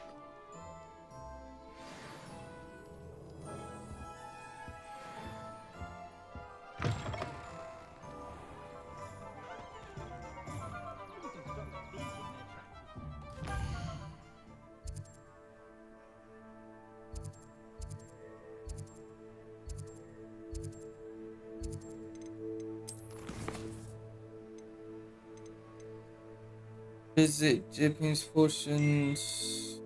Visit Japanese fortunes.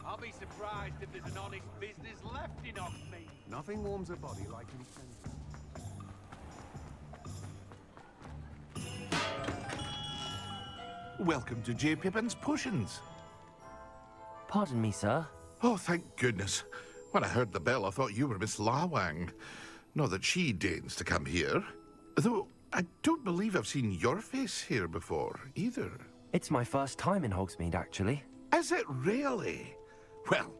I'll be surprised if there's an honest business left in Hogsmeade. Nothing warms a body like an incense. Welcome to J. Pippin's Potions. Pardon me, sir. Oh, thank goodness. When I heard the bell, I thought you were Miss Lawang. Not that she deigns to come here. Though, I don't believe I've seen your face here before, either. It's my first time in Hogsmeade, actually. Is it really? Well,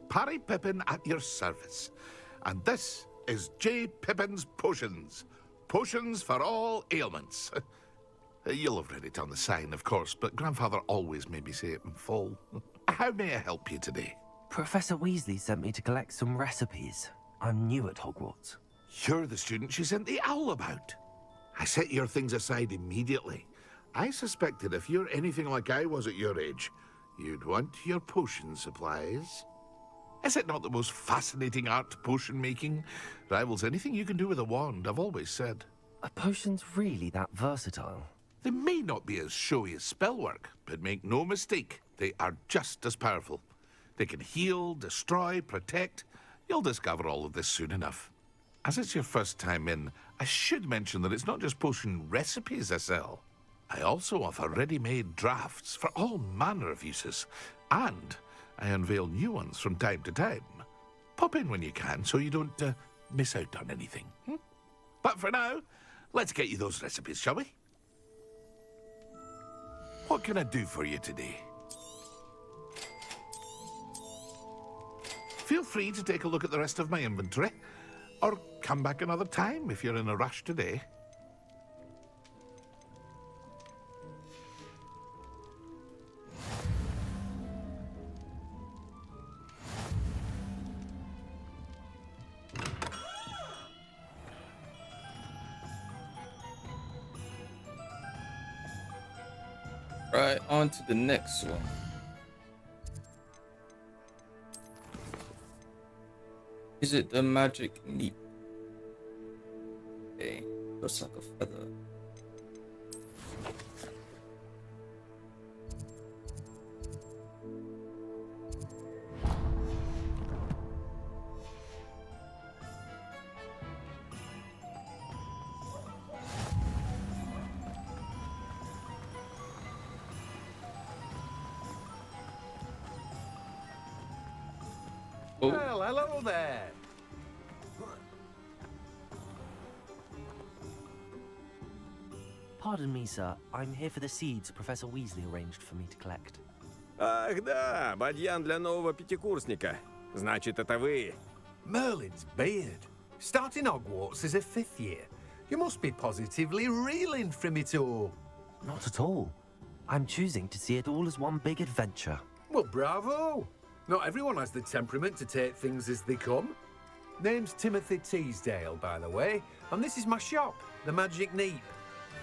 Parry Pippin at your service. And this is J. Pippin's Potions. Potions for all ailments. You'll have read it on the sign, of course, but Grandfather always made me say it in full. How may I help you today? Professor Weasley sent me to collect some recipes. I'm new at Hogwarts. You're the student she sent the owl about. I set your things aside immediately. I suspected if you're anything like I was at your age, you'd want your potion supplies. Is it not the most fascinating art, potion making? Rivals anything you can do with a wand, I've always said. Are potions really that versatile? They may not be as showy as spellwork, but make no mistake, they are just as powerful. They can heal, destroy, protect. You'll discover all of this soon enough. As it's your first time in, I should mention that it's not just potion recipes I sell. I also offer ready-made drafts for all manner of uses, and I unveil new ones from time to time. Pop in when you can so you don't miss out on anything. But for now, let's get you those recipes, shall we? What can I do for you today? Feel free to take a look at the rest of my inventory, or come back another time if you're in a rush today. Right, on to the next one. Is it the magic neep? Okay, looks like a feather. Oh. Well, hello there. Pardon me, sir. I'm here for the seeds Professor Weasley arranged for me to collect. Ах да, бадьян для нового пятикурсника. Значит, это вы. Merlin's beard. Starting Hogwarts as a 5th year. You must be positively reeling from it all. Not at all. I'm choosing to see it all as one big adventure. Well, bravo. Not everyone has the temperament to take things as they come. Name's Timothy Teasdale, by the way, and this is my shop, the Magic Neep.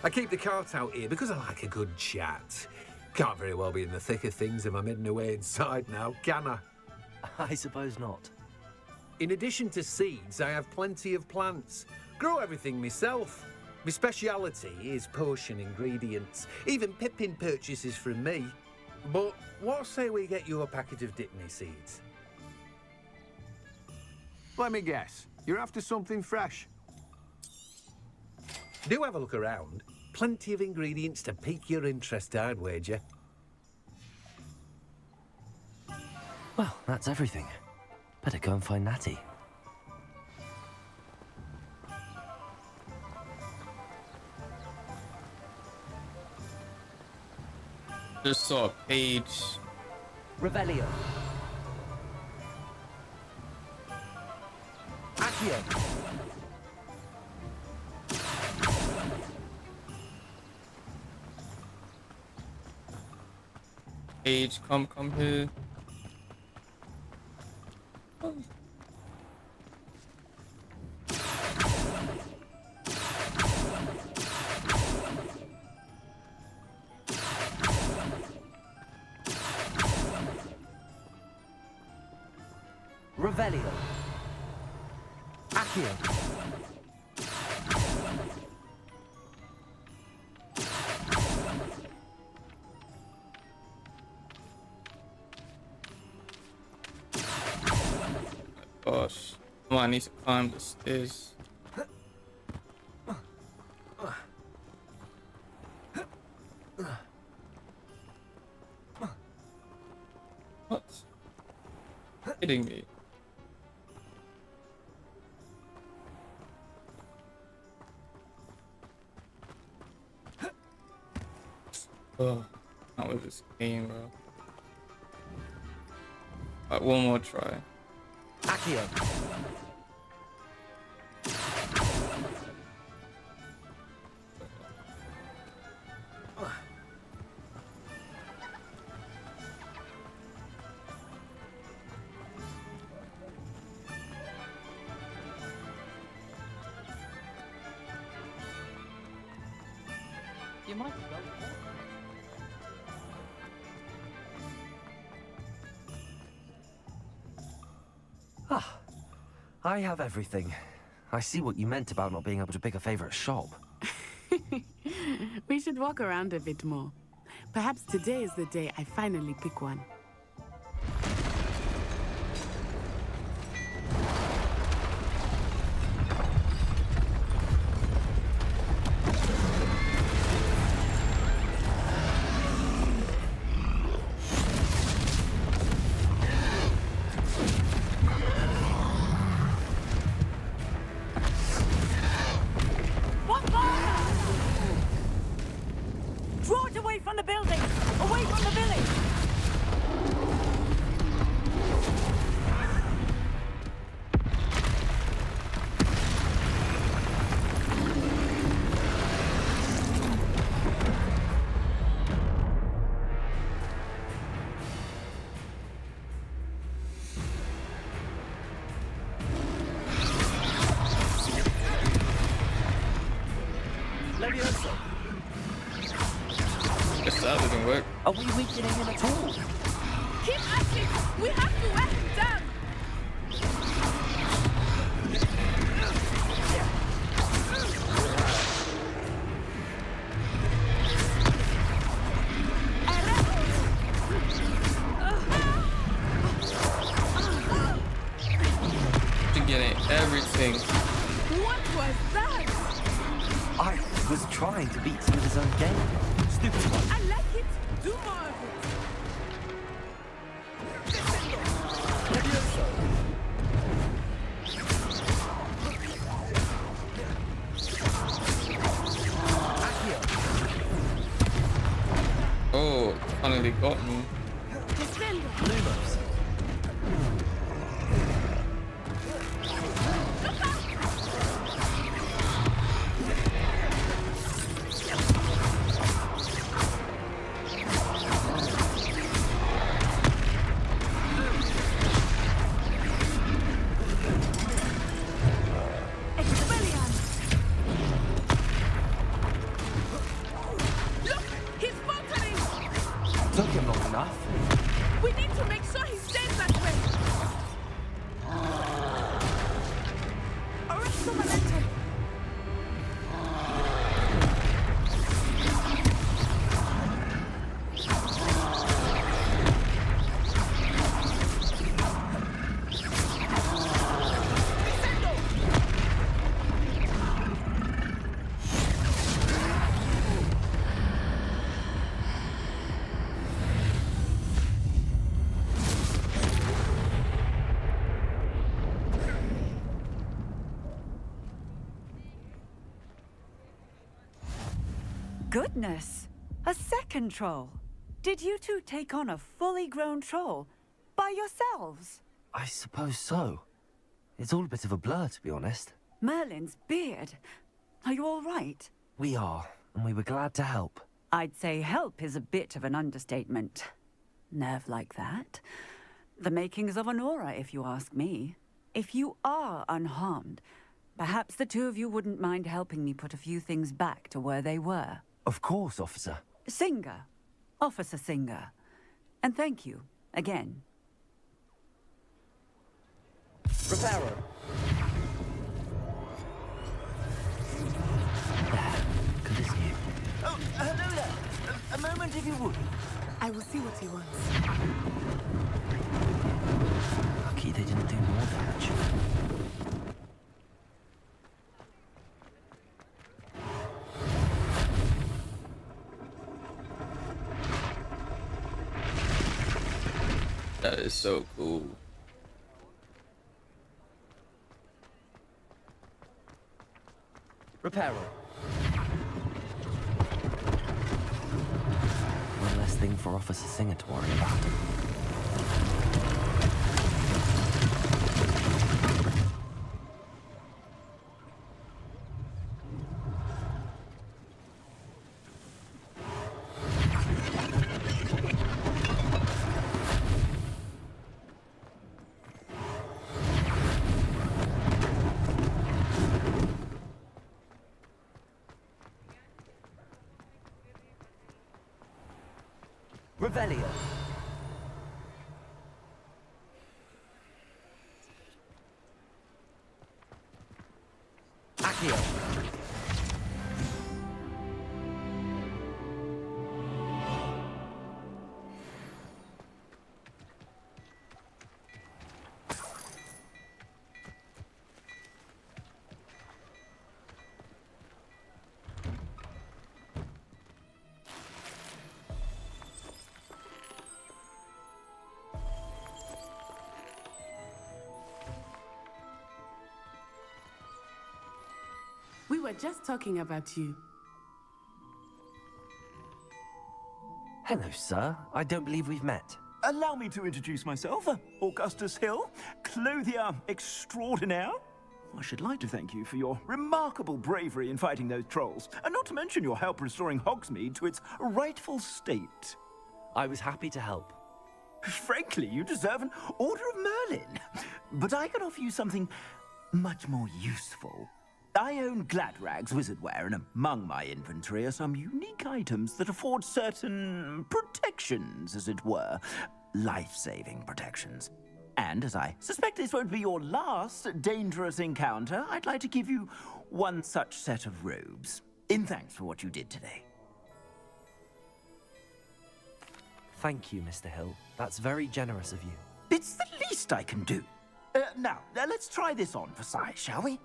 I keep the cart out here because I like a good chat. Can't very well be in the thick of things if I'm hidden away inside now, can I? I suppose not. In addition to seeds, I have plenty of plants. Grow everything myself. My speciality is potion ingredients. Even Pippin purchases from me. But what say we get you a packet of Dittany seeds? Let me guess. You're after something fresh. Do have a look around. Plenty of ingredients to pique your interest, I'd wager. Well, that's everything. Better go and find Natty. Just saw a page. Revelio. Accio. Page, come here. Oh. Revelio. Accio. Gosh. Oh, I need to climb the stairs. What? Kidding me. Oh, not with this game, bro. Alright, one more try. Accio. You might go. Ah, I have everything. I see what you meant about not being able to pick a favorite shop. We should walk around a bit more. Perhaps today is the day I finally pick one. Are we weakening him at all? Keep at it! We have to wear him down! Getting everything. What was that? I was trying to beat him with his own game. Stupid one. I like it. Do more of it. Oh, finally got me. Lumos. Took him long enough. We need to make sure he stays that way. Arrest the momentum. Goodness! A second troll. Did you two take on a fully grown troll by yourselves? I suppose so. It's all a bit of a blur, to be honest. Merlin's beard. Are you all right? We are, and we were glad to help. I'd say help is a bit of an understatement. Nerve like that. The makings of an aura, if you ask me. If you are unharmed, perhaps the two of you wouldn't mind helping me put a few things back to where they were. Of course, officer. Singer. Officer Singer. And thank you, again. Reparo. Continue. Oh, hello there. A moment if you would. I will see what he wants. Lucky they didn't do more damage. That is so cool. Reparo. One less thing for Officer Singer to worry about. Revelio. Accio. We were just talking about you. Hello, sir. I don't believe we've met. Allow me to introduce myself, Augustus Hill, clothier extraordinaire. I should like to thank you for your remarkable bravery in fighting those trolls, and not to mention your help restoring Hogsmeade to its rightful state. I was happy to help. Frankly, you deserve an Order of Merlin. But I can offer you something much more useful. I own Gladrag's wizardware, and among my inventory are some unique items that afford certain protections, as it were. Life-saving protections. And as I suspect this won't be your last dangerous encounter, I'd like to give you one such set of robes, in thanks for what you did today. Thank you, Mr. Hill. That's very generous of you. It's the least I can do. Now, let's try this on for size, shall we?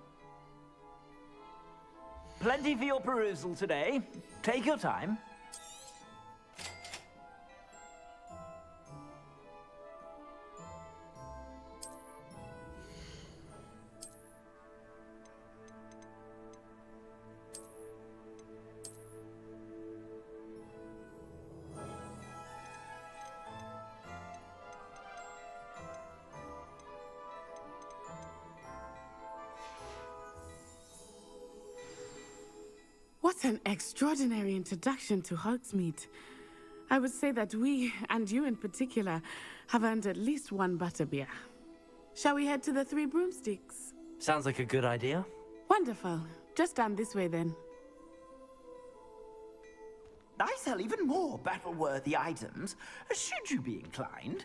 Plenty for your perusal today. Take your time. What an extraordinary introduction to Hogsmeade. I would say that we, and you in particular, have earned at least one butterbeer. Shall we head to the Three Broomsticks? Sounds like a good idea. Wonderful. Just down this way then. I sell even more battle-worthy items. Should you be inclined,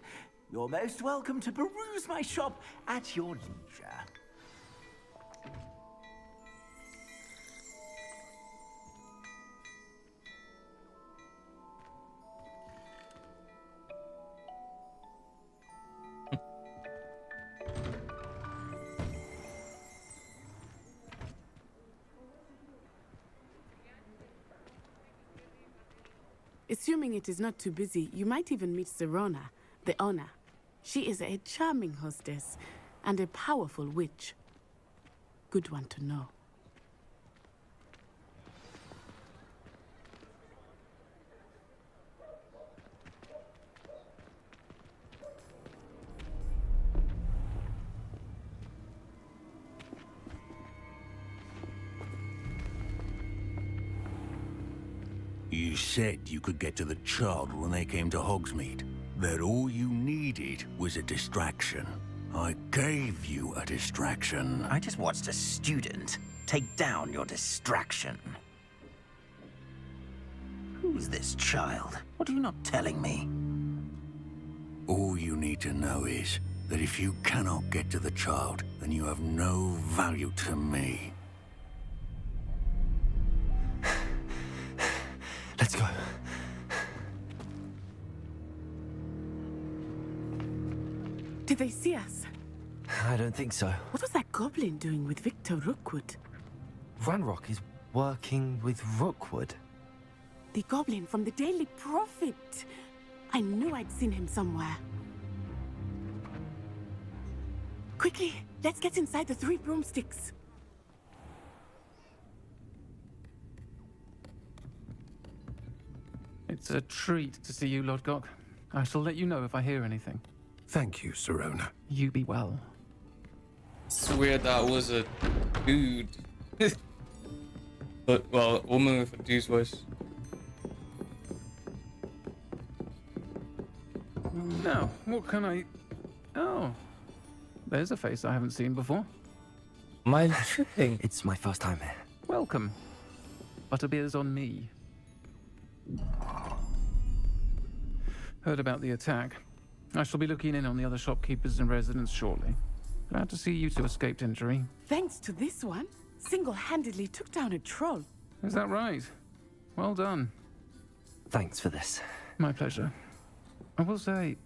you're most welcome to peruse my shop at your leisure. Assuming it is not too busy, you might even meet Serona, the owner. She is a charming hostess and a powerful witch. Good one to know. You said you could get to the child when they came to Hogsmeade. That all you needed was a distraction. I gave you a distraction. I just watched a student take down your distraction. Who's this child? What are you not telling me? All you need to know is that if you cannot get to the child, then you have no value to me. Let's go. Did they see us? I don't think so. What was that goblin doing with Victor Rookwood? Ranrock is working with Rookwood. The goblin from the Daily Prophet. I knew I'd seen him somewhere. Quickly, let's get inside the Three Broomsticks. It's a treat to see you, Lodgok. I shall let you know if I hear anything. Thank you, Serona. You be well. Swear that was a dude. But, well, a woman with a dude's voice. Now, what can I... Oh, there's a face I haven't seen before. Am I tripping? It's my first time here. Welcome. Butterbeer's on me. Heard about the attack. I shall be looking in on the other shopkeepers and residents shortly. Glad to see you two escaped injury. Thanks to this one, single-handedly took down a troll. Is that right? Well done. Thanks for this. My pleasure. I will say,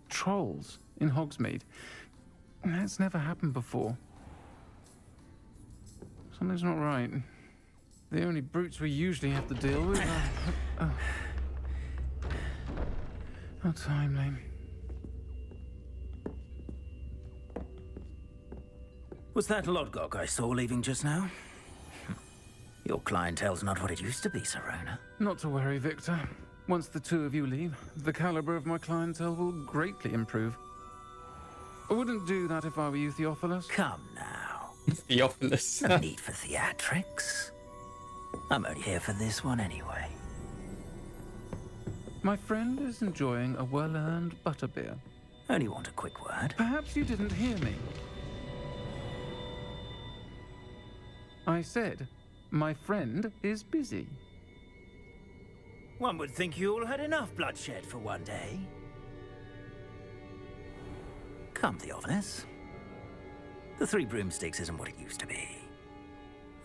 trolls in Hogsmeade. That's never happened before. Something's not right. The only brutes we usually have to deal with are... How timely. Was that Lodgok I saw leaving just now? Your clientele's not what it used to be, Serona. Not to worry, Victor. Once the two of you leave, the caliber of my clientele will greatly improve. I wouldn't do that if I were you, Theophilus. Come now. Theophilus. No need for theatrics. I'm only here for this one anyway. My friend is enjoying a well-earned butterbeer. Only want a quick word. Perhaps you didn't hear me. I said, my friend is busy. One would think you all had enough bloodshed for one day. Come, Theophilus. The Three Broomsticks isn't what it used to be.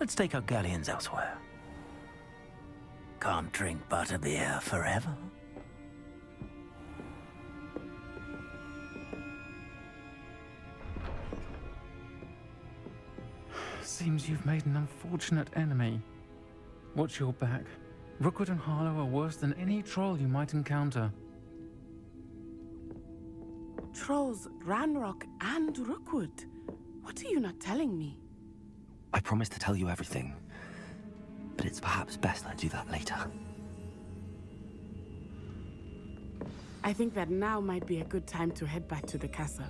Let's take our galleons elsewhere. Can't drink butterbeer forever. Seems you've made an unfortunate enemy. Watch your back. Rookwood and Harlow are worse than any troll you might encounter. Trolls, Ranrock, and Rookwood. What are you not telling me? I promise to tell you everything, but it's perhaps best I do that later. I think that now might be a good time to head back to the castle.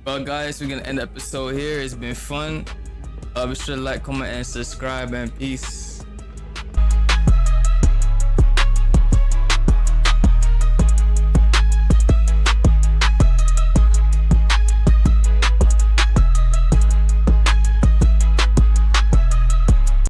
Well, guys, we're gonna end the episode here. It's been fun. Be sure to like, comment, and subscribe, and peace.